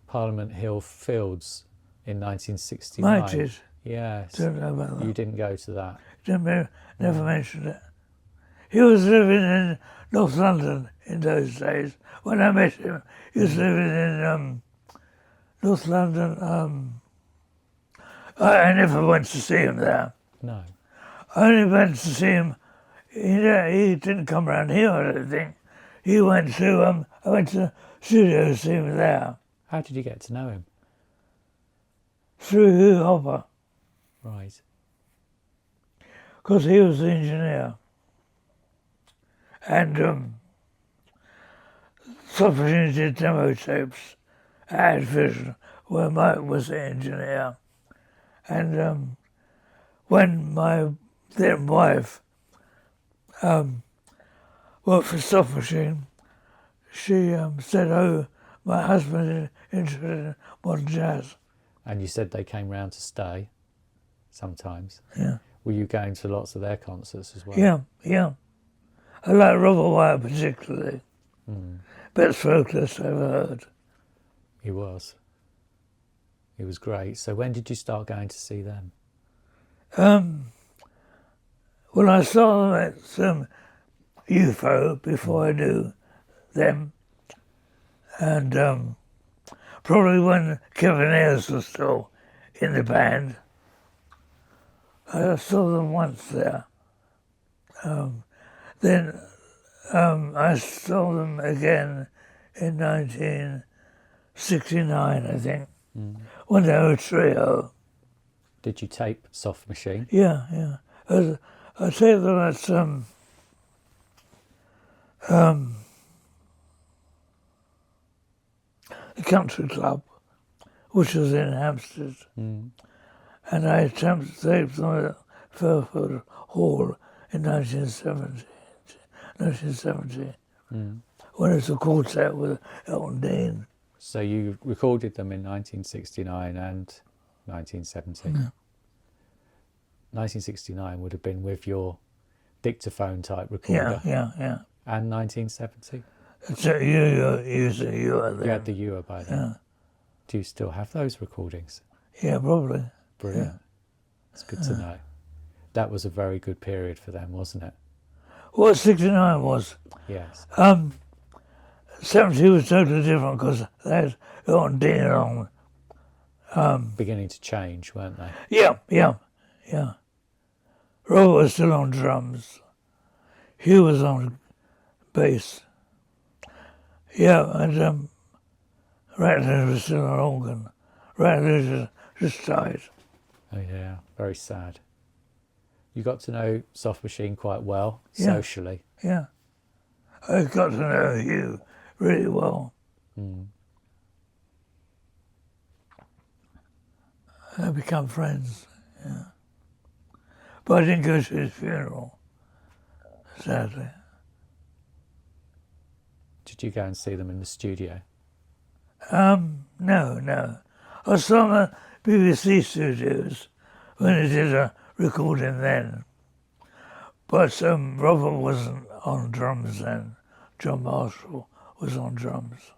Parliament Hill Fields in 1969. Mike did? Yes. Don't know about that. You didn't go to that? Never mentioned it. He was living in North London in those days. When I met him, he was living in North London. I never went to see him there. No. I only went to see him. He didn't come around here, I don't think. He went to, I went to the studio to see him there. How did you get to know him? Through Hugh Hopper. Right. Because he was the engineer. And Soft did demo tapes at Vision, where Mike was the engineer. And when my then wife worked for Soft Machine, she said, "Oh, my husband is interested in modern jazz." And you said they came round to stay sometimes. Yeah. Were you going to lots of their concerts as well? Yeah. I like Robert Wyatt particularly. Best vocalist I ever heard. He was. He was great. So when did you start going to see them? Well, I saw them at some UFO before I knew them. And probably when Kevin Ayers was still in the band. I saw them once there. Then I saw them again in 1969, I think, when they were a trio. Did you tape Soft Machine? Yeah. I taped them at the country club, which was in Hampstead. And I taped them at Fairford Hall in 1970, when it was a quartet with Elton Dean. So you recorded them in 1969 and 1970. 1969 would have been with your dictaphone type recorder. Yeah. And 1970? So you used the Ewer then. You had the Ewer by then. Yeah. Do you still have those recordings? Yeah, probably. Brilliant. It's good to know. That was a very good period for them, wasn't it? What 69 was? Yes. 70 was totally different because they had Elton Dean on. beginning to change, weren't they? Yeah. Rolf was still on drums. Hugh was on bass. Yeah, and Ratledge was still on organ. Ratledge just died. Oh yeah, very sad. You got to know Soft Machine quite well, socially. Yeah. I got to know Hugh really well. I become friends, yeah. But I didn't go to his funeral, sadly. Did you go and see them in the studio? No. I saw them at BBC studios when they did a recording then. But Robert wasn't on drums then. John Marshall was on drums.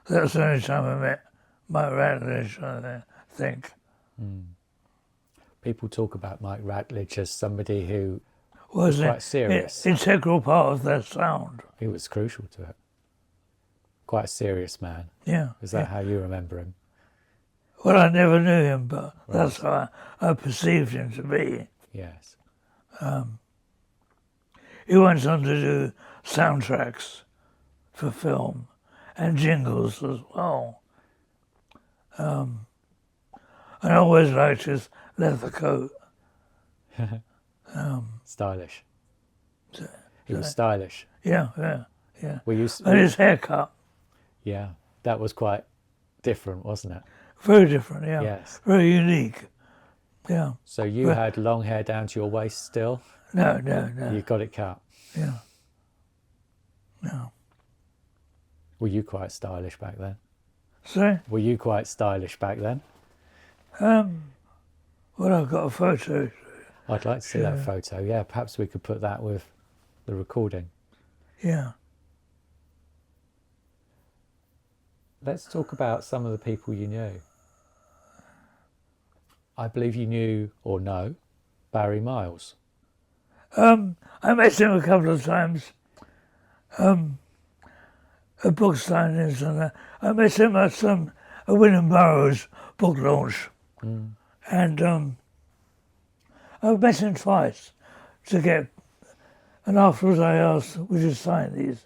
That's the only time I met Mike Ratledge, I think. People talk about Mike Ratledge as somebody who was quite serious. Integral part of their sound. He was crucial to it. Quite a serious man. Yeah. Is that how you remember him? Well, I never knew him, but that's how I perceived him to be. Yes. He went on to do soundtracks for film and jingles as well. And I always liked his leather coat. Stylish. He was stylish. Yeah. And his haircut. Yeah, that was quite different, wasn't it? Very different, yeah. Yes. Very unique. Yeah. So you had long hair down to your waist still? No. You got it cut? Yeah. No. Were you quite stylish back then? Sorry? Were you quite stylish back then? Well, I've got a photo. I'd like to see that photo. Yeah, perhaps we could put that with the recording. Yeah. Let's talk about some of the people you knew. I believe you knew or know Barry Miles. I met him a couple of times at book signings, and I met him at a Wyndham Burroughs book launch. And I've met him twice and afterwards I asked, would you sign these?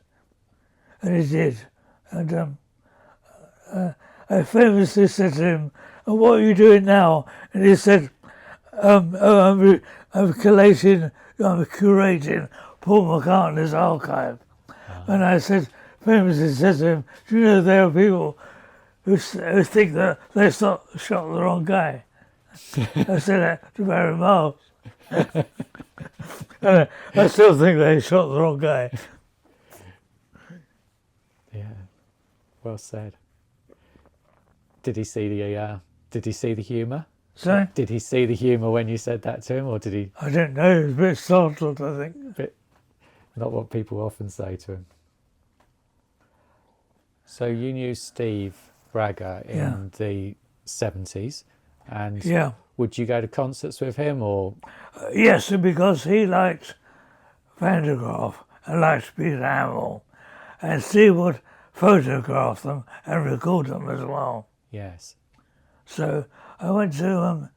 And he did. And I famously said to him, "And what are you doing now?" And he said, I'm curating Paul McCartney's archive. And I famously said to him, "Do you know there are people who think that they shot the wrong guy?" I said that to Barry Miles. And I still think they shot the wrong guy. Yeah, well said. Did he see the humour? Sorry? Did he see the humour when you said that to him, or did he? I don't know. He was a bit startled, I think. Not what people often say to him. So you knew Steve Bragger in the 70s, and would you go to concerts with him, or? Yes, because he liked Van der Graaf and liked Peter Hamill, and Steve would photograph them and record them as well. Yes. So I went to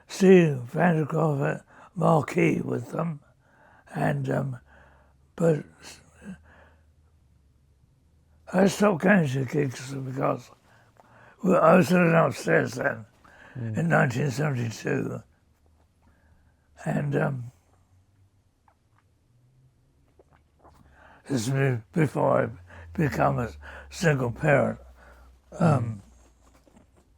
see Van der Graaf at Marquee with them, and but I stopped going to gigs because I was living upstairs then in 1972, and this was before I become a single parent.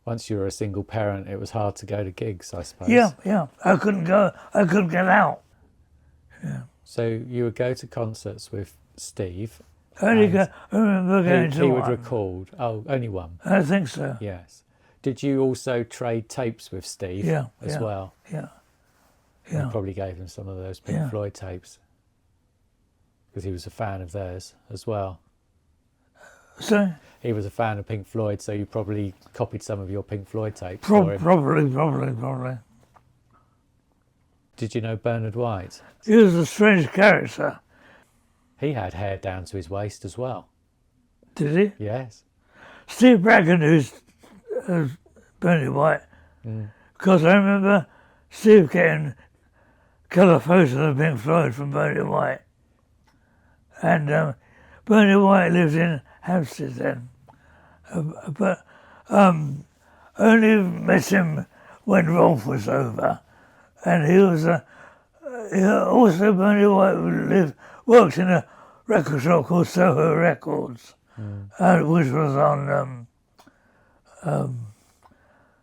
Once you were a single parent, it was hard to go to gigs, I suppose. Yeah. I couldn't go. I couldn't get out. Yeah. So you would go to concerts with Steve. I remember going to He one. would record. Oh, only one. I think so. Yes. Did you also trade tapes with Steve? As well. Yeah. You probably gave him some of those Pink Floyd tapes because he was a fan of theirs as well. So he was a fan of Pink Floyd, so you probably copied some of your Pink Floyd tapes for him. Probably. Did you know Bernard White? He was a strange character. He had hair down to his waist as well. Did he? Yes. Steve Bracken, who's Bernie White, because I remember Steve getting colour photos of Pink Floyd from Bernie White. And Bernie White lived in Hampstead then. But only met him when Rolf was over. And he was also Bernie White worked in a record shop called Soho Records, which was on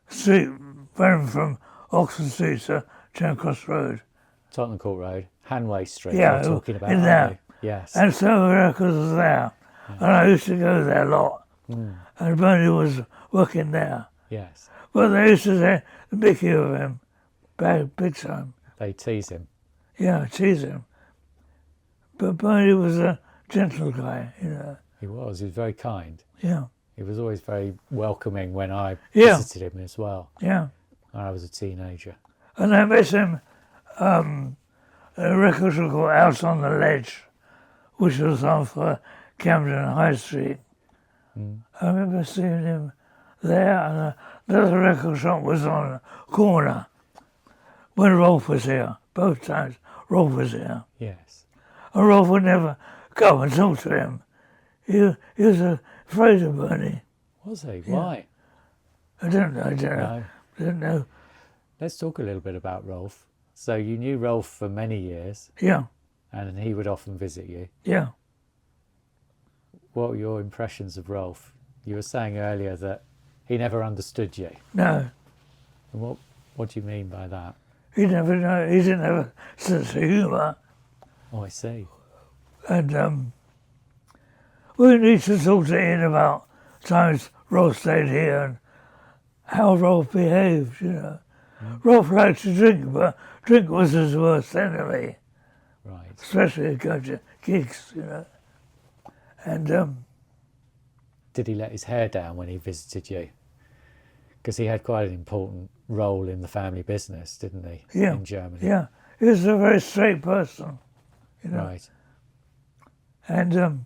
street, running from Oxford Street to Charing Cross Road. Tottenham Court Road, Hanway Street, Yeah, you're talking about, in aren't there. you? Yes. And Soho Records was there. And I used to go there a lot. And Bernie was working there. Yes. But they used to say the Mickey of him, big time. They tease him. Yeah, tease him. But Bernie was a gentle guy, you know. He was very kind. Yeah. He was always very welcoming when I visited him as well. Yeah. When I was a teenager. And I met him at a record shop called Out on the Ledge, which was off Camden High Street. I remember seeing him there, and another record shop was on a corner when Rolf was here. Both times Rolf was here. Yes. And Rolf would never go and talk to him. He was afraid of Bernie. Was he? Yeah. Why? I don't know. I don't know. Let's talk a little bit about Rolf. So you knew Rolf for many years. Yeah. And he would often visit you. Yeah. What were your impressions of Rolf? You were saying earlier that he never understood you. No. And what do you mean by that? He didn't have a sense of humour. Oh, I see. And we need to talk to Ian about times Rolf stayed here and how Rolf behaved, you know. Rolf liked to drink, but drink was his worst enemy. Right. Especially at going to gigs, you know. And did he let his hair down when he visited you? Because he had quite an important role in the family business, didn't he? Yeah. In Germany. Yeah. He was a very straight person, you know. Right. And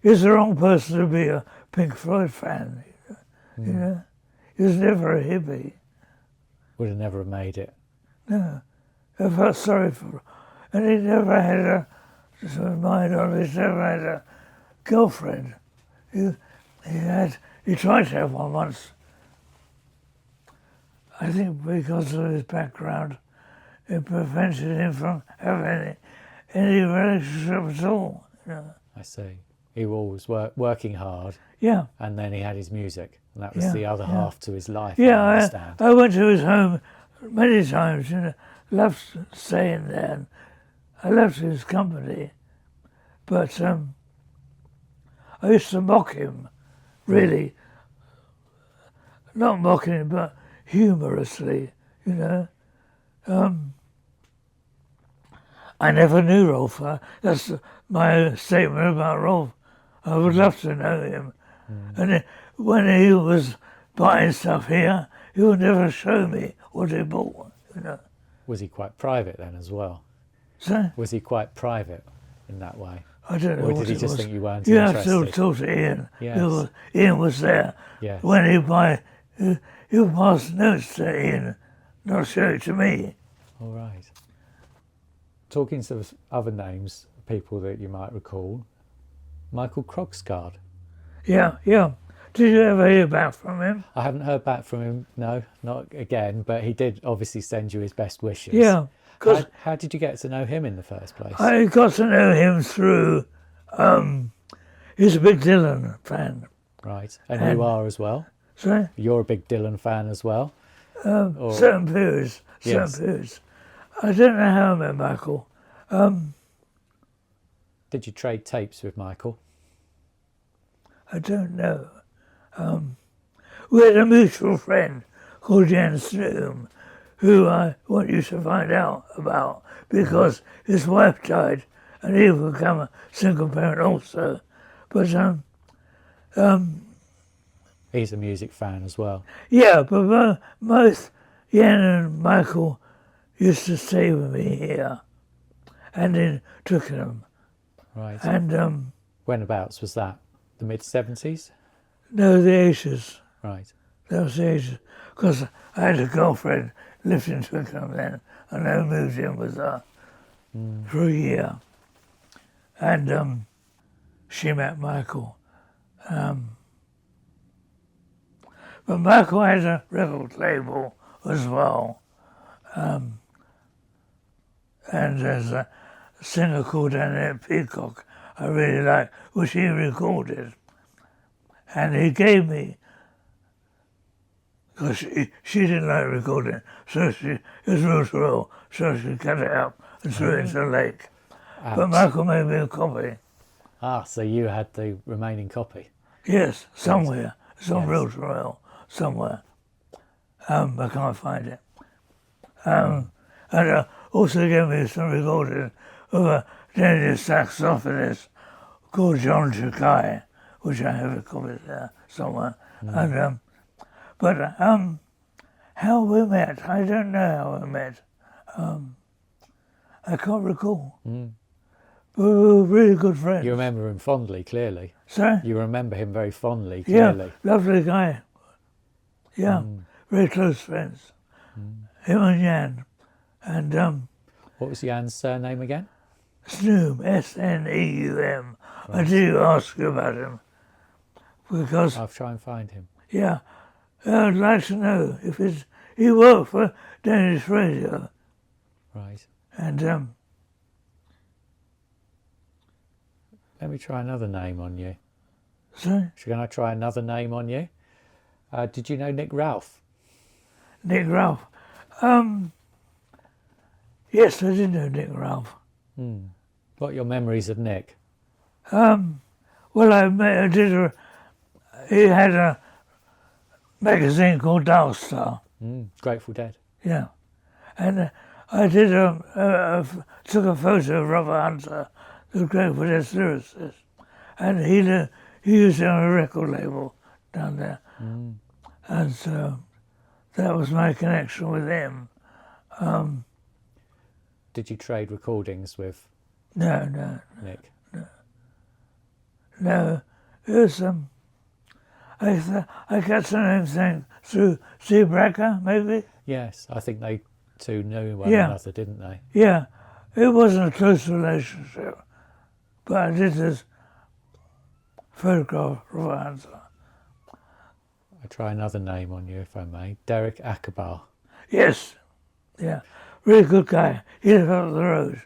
he was the wrong person to be a Pink Floyd fan, you know. He was never a hippie. Would have never made it. No. I felt sorry for him. And he never had a mind on it, he never had a girlfriend. He tried to have one once. I think because of his background, it prevented him from having any relationship at all. You know? I see. He was working hard. Yeah. And then he had his music. And that was the other half to his life, Yeah, I understand. I went to his home many times, you know, loved staying there. And I loved his company. But I used to mock him, really. Not mocking him, but humorously, you know. I never knew Rolf. That's my statement about Rolf. I would love to know him. And when he was buying stuff here, he would never show me what he bought, you know. Was he quite private then as well? So, Was he quite private in that way? I don't know Or what did he it just was. think you weren't You interested? have to talk to Ian. Yes. Ian was there. Yes. When he would pass notes to Ian, not show it to me. All right. Talking of other names, people that you might recall, Michael Krogsgaard. Yeah. Did you ever hear back from him? I haven't heard back from him, no, not again, but he did obviously send you his best wishes. Yeah. How did you get to know him in the first place? I got to know him through, he's a big Dylan fan. Right, and you are as well? Sorry? You're a big Dylan fan as well? Certain periods. I don't know how I met Michael. Did you trade tapes with Michael? I don't know. We had a mutual friend called Jan Sneum, who I want you to find out about because his wife died and he became a single parent also. But He's a music fan as well. yeah, but both Jan and Michael used to stay with me here and in Twickenham. Right. And Whenabouts was that? The mid-70s? no, the 80s. Right. That was the 80s. Because I had a girlfriend lived in Twickenham then, and I moved in with her for a year. And she met Michael. But Michael had a record label as well. And there's a singer called Annette Peacock I really like, which he recorded. And he gave me, because she didn't like recording, so it was real to roll, so she cut it up and threw it into the lake. Ouch. But Michael made me a copy. Ah, so you had the remaining copy? Yes, somewhere. It's on Yes. real to roll, somewhere. I can't find it. And also gave me some recording of a Danish saxophonist called John Chakai, which I have a copy there somewhere. And but how we met, I don't know how we met. I can't recall. But we were really good friends. You remember him fondly, clearly. Sorry? You remember him very fondly, clearly. Yeah, lovely guy. Yeah, very close friends. Him and Jan. And What was Jan's surname again? Sneum, S-N-E-U-M. I did ask you about him. Because, I'll try and find him. yeah, I'd like to know if he worked for Danish radio. Right. And Let me try another name on you. sorry? Can I try another name on you? Did you know Nick Ralph? Nick Ralph. Yes, I did know Nick Ralph. What are your memories of Nick? Well, he had a magazine called Dark Star. Grateful Dead. Yeah. And I did took a photo of Robert Hunter, the Grateful Dead lyricist, and he used it on a record label down there. And so that was my connection with him. Did you trade recordings with No. Nick? No, it was I got to know him through Syd Barrett, maybe. Yes, I think they two knew one Yeah. another, didn't they? Yeah, it wasn't a close relationship, but I did this photograph of Robert Hunter. I try another name on you, if I may. Derek Akbar. Yes, yeah, really good guy. He lived up the road.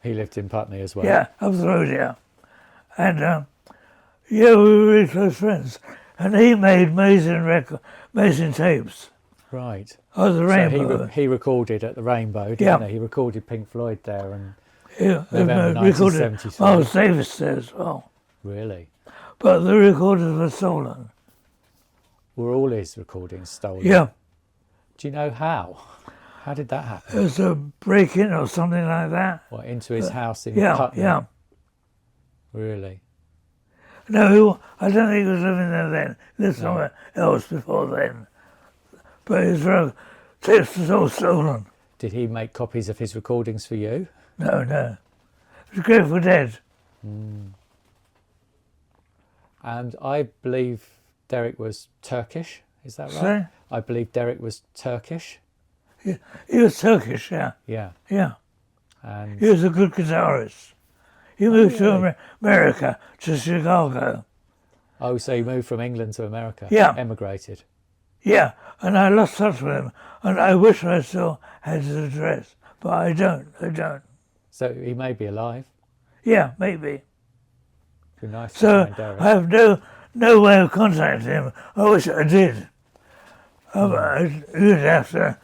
He lived in Putney as well. Yeah, up the road, yeah. And yeah, we were really close friends. And he made amazing tapes. Right. Oh, the Rainbow. So he recorded at the Rainbow, didn't he? He recorded Pink Floyd there and November recorded 1973. Miles Davis there as well. Really? But the recordings were stolen. Were all his recordings stolen? Yeah. Do you know how? How did that happen? It was a break-in or something like that. What, into his house in Yeah, Putney? yeah. Really? No, I don't think he was living there then. He lived somewhere else before then. But his tapes was all stolen. Did he make copies of his recordings for you? No. It was Grateful Dead. And I believe Derek was Turkish. Is that right? Sorry? I believe Derek was Turkish. He was Turkish, yeah. Yeah. Yeah. And He was a good guitarist. He moved to America, to Chicago. oh, so he moved from England to America? Yeah. Emigrated? Yeah, and I lost touch with him, and I wish I still had his address, but I don't. So he may be alive. Yeah, maybe. It'd be nice to So find Derek. I have no way of contacting him. I wish I did. You'd have to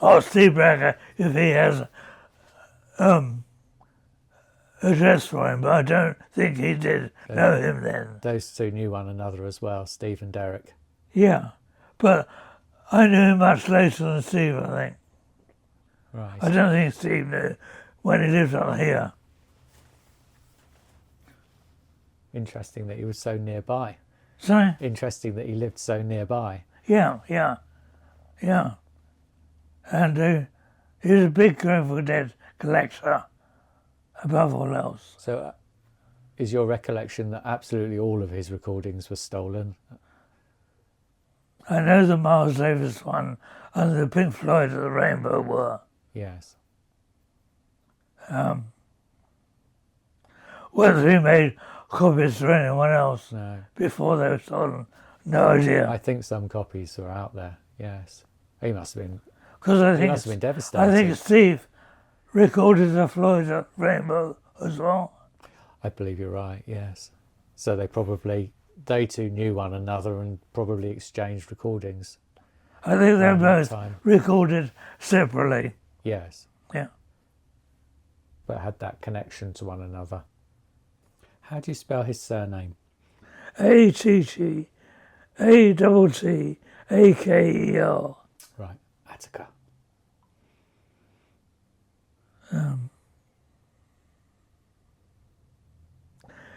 ask Syd Barrett if he has address for him, but I don't think he did know him then. Those two knew one another as well, Steve and Derek. Yeah, but I knew him much later than Steve, I think. Right. I don't think Steve knew when he lived on here. Interesting that he was so nearby. Sorry? Interesting that he lived so nearby. Yeah. And he was a big Grateful Dead collector, above all else. So is your recollection that absolutely all of his recordings were stolen? I know the Miles Davis one and the Pink Floyd of the Rainbow were. Yes. Whether he made copies for anyone else No. before they were stolen, no idea. I think some copies were out there, yes. He must have been, Because he must have been devastated. I think Steve recorded the Floyd at Rainbow as well. I believe you're right, yes. So they two knew one another and probably exchanged recordings. I think they both time. recorded separately. Yes. Yeah. But had that connection to one another. How do you spell his surname? A-T-T-A-T-T-A-K-E-R. Right, Attica.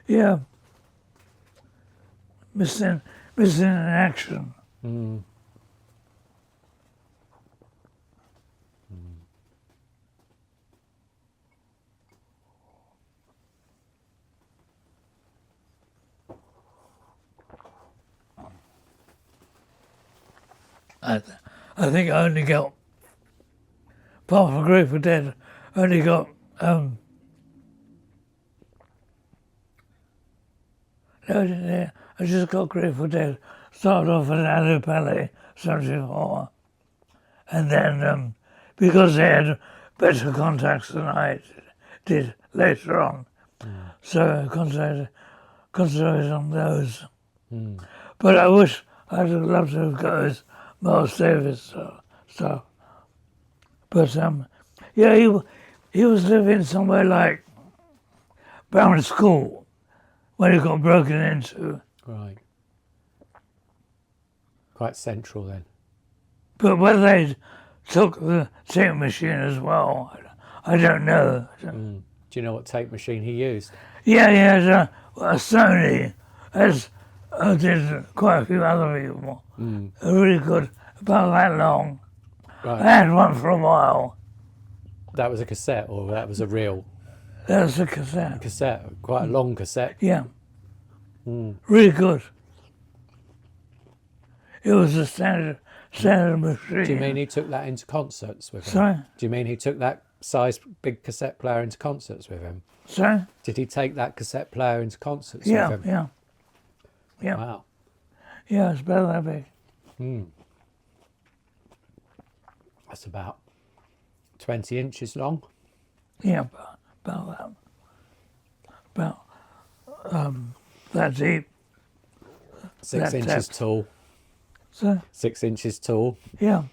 Yeah. Missing in action. Mm. I think I only got, apart from Grateful Dead, I only got no, I didn't hear. I just got Grateful Dead. Started off at Allo Palais, 74. And then, because they had better contacts than I did later on, so I concentrated on those. But I wish I'd have loved to have got his Miles Davis stuff. But, yeah, he was living somewhere like Brown School when he got broken into. Right. Quite central then. But whether they took the tape machine as well, I don't know. Do you know what tape machine he used? Yeah, he had a Sony, as did quite a few other people. Really good, about that long. Right. I had one for a while. That was a cassette or that was a reel? That was a cassette. Cassette, quite a long cassette. Yeah. Really good. It was a standard machine. Do you mean he took that into concerts with him? Sorry? Do you mean he took that size big cassette player into concerts with him? Sorry? Did he take that cassette player into concerts Yeah, with him? yeah. Yeah. Wow. Yeah, it's about that big. That's about 20 inches long. Yeah, about that. About that deep. 6 that inches depth. tall. So, 6 inches tall. yeah.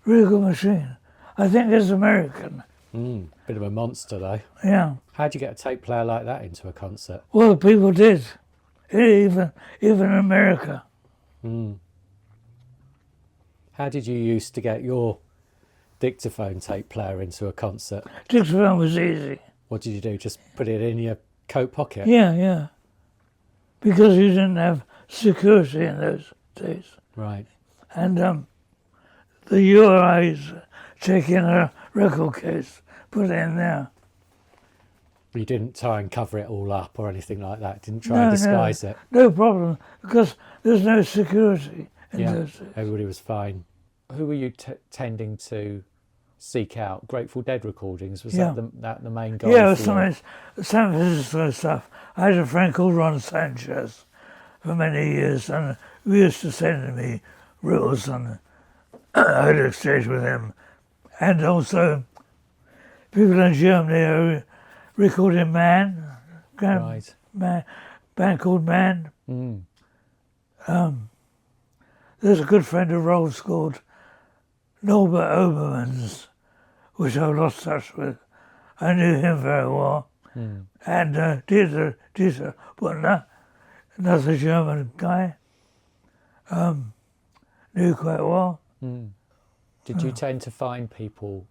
Really good machine. I think it's American. Bit of a monster though. Yeah. How'd you get a tape player like that into a concert? Well, people did. Even America. How did you used to get your dictaphone tape player into a concert? Dictaphone was easy. What did you do? Just put it in your coat pocket? Yeah, yeah. Because you didn't have security in those days. Right. And the URIs take in a record case, put it in there. You didn't try and cover it all up or anything like that? Didn't try and disguise it? No problem, because there's no security in those days. Everybody was fine. Who were you tending to seek out? Grateful Dead recordings? Was that the main goal? Yeah, it was San Francisco stuff. I had a friend called Ron Sanchez for many years, and we used to send me reels, and I had exchange with him. And also, people in Germany are recording Man, Right. band called Man. There's a good friend of Rolf's called Norbert Obermans, which I lost touch with. I knew him very well. And Dieter Butner, another German guy, knew quite well. Did you tend to find people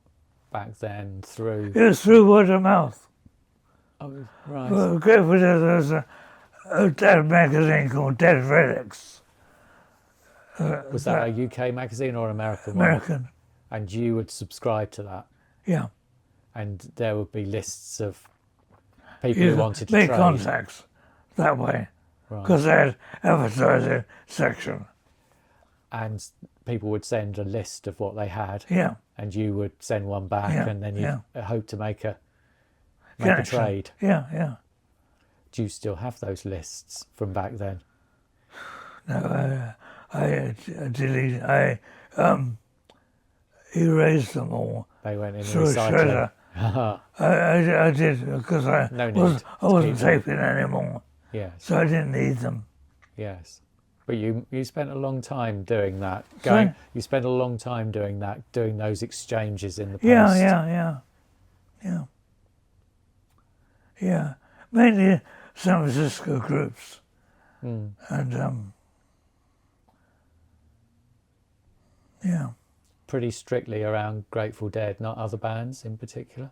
back then through... It was through word of mouth. Oh, right. Well, Grateful Dead, there was a Dead magazine called Dead Relics. Was that a UK magazine or an American one? American. And you would subscribe to that? Yeah. And there would be lists of People you who wanted to make trade. contacts that way, Right. because they had advertising section. And people would send a list of what they had, Yeah, and you would send one back, Yeah, and then you hope to make a connection. trade. Yeah. Do you still have those lists from back then? No, I deleted. I erased them all. They went in the Through a recycling. I did, because I No need wasn't to keep taping anymore, Yes, so I didn't need them. yes. But you spent a long time doing that. Sorry? You spent a long time doing that, doing those exchanges in the post. Yeah. Mainly San Francisco groups, Mm. and yeah. Pretty strictly around Grateful Dead, not other bands in particular.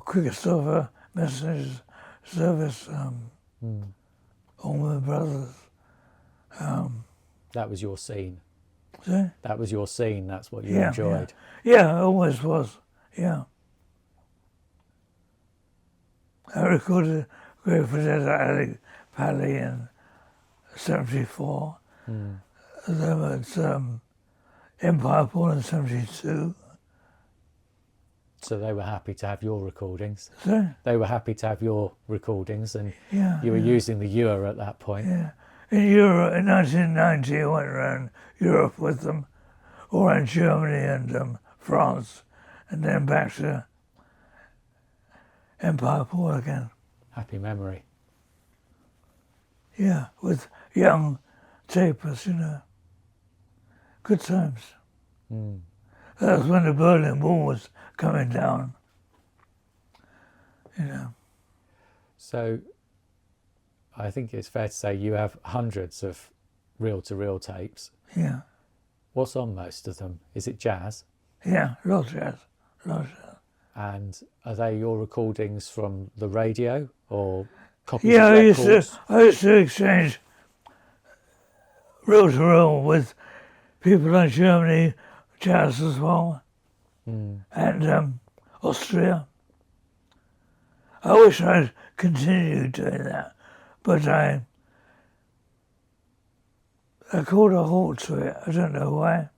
Quicksilver, Message Service, Allman Brothers. That was your scene. See? That was your scene. That's what you enjoyed. Yeah, it always was. Yeah. I recorded Grateful Dead at Alley Pally in '74. Then it's Empire Ball in '72. So they were happy to have your recordings. See? They were happy to have your recordings, and Yeah. you were using the UFO at that point. Yeah. In Europe, in 1990, I went around Europe with them, all around Germany and France, and then back to Empire Ball again. Happy memory. Yeah, with young tapers, Good times. That was when the Berlin Wall was coming down. So I think it's fair to say you have hundreds of reel-to-reel tapes. Yeah. What's on most of them? Is it jazz? Yeah, a lot of jazz. And are they your recordings from the radio or copies Yeah, of records? I used to exchange reel to reel with people in Germany, jazz as well, and Austria. I wish I'd continued doing that, but I called a halt to it. I don't know why.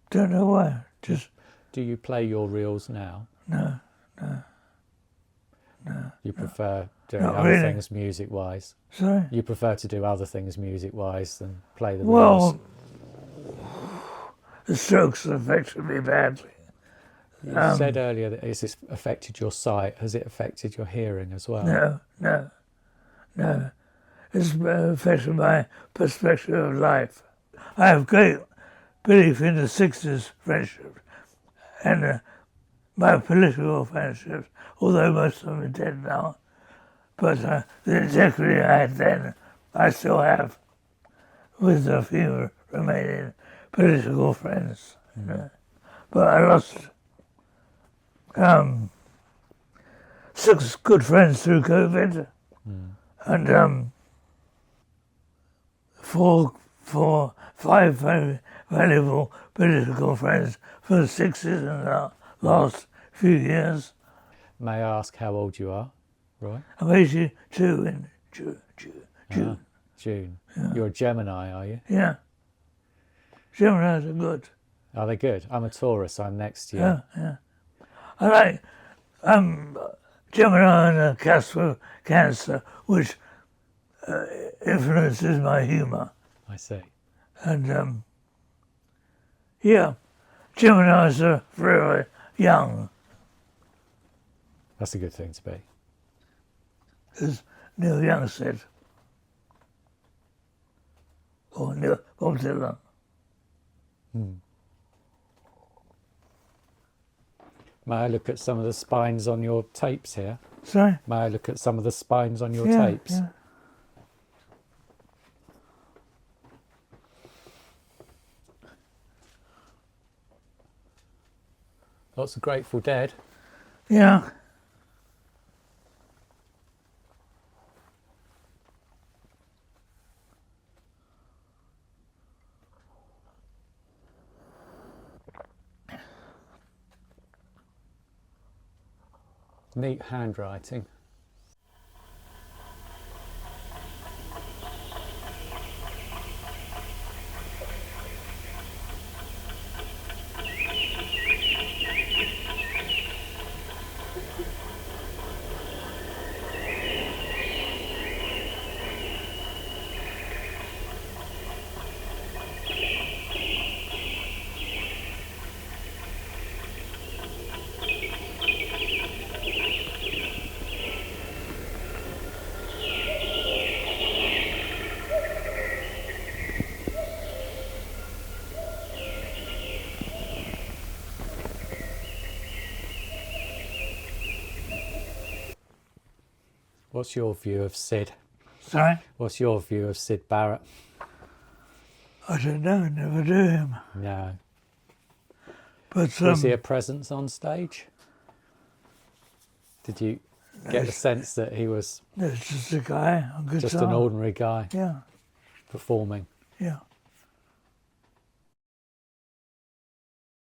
Don't know why. Just Do you play your reels now? no. You prefer doing Not other really. things music-wise? Sorry. You prefer to do other things music-wise than play the Well, reels? the Strokes affected me badly. You said earlier that it's affected your sight. Has it affected your hearing as well? No. It's affected my perspective of life. I have great belief in the 60s friendship and my political friendships, although most of them are dead now. But the integrity I had then, I still have with a few remaining political friends. But I lost 6 good friends through COVID, and 5 very valuable political friends for the 60s and the last few years. May I ask how old you are, Roy? I'm 82 in June. June. You're a Gemini, are you? Yeah. Geminis are good. Are they good? I'm a Taurus. I'm next to you. Yeah. I'm Gemini and a cast for Cancer, which influences my humour. I see. And Geminis are very young, That's a good thing to be. as Neil Young said. Or Bob Dylan. May I look at some of the spines on your tapes here? Sorry? May I look at some of the spines on your tapes? Yeah. Lots of Grateful Dead. Yeah. Neat handwriting. What's your view of Syd? Sorry? What's your view of Syd Barrett? I don't know, never do him. No. But Was he a presence on stage? Did you get the sense that he was there's just a guy on guitar. just an ordinary guy Yeah, performing? yeah.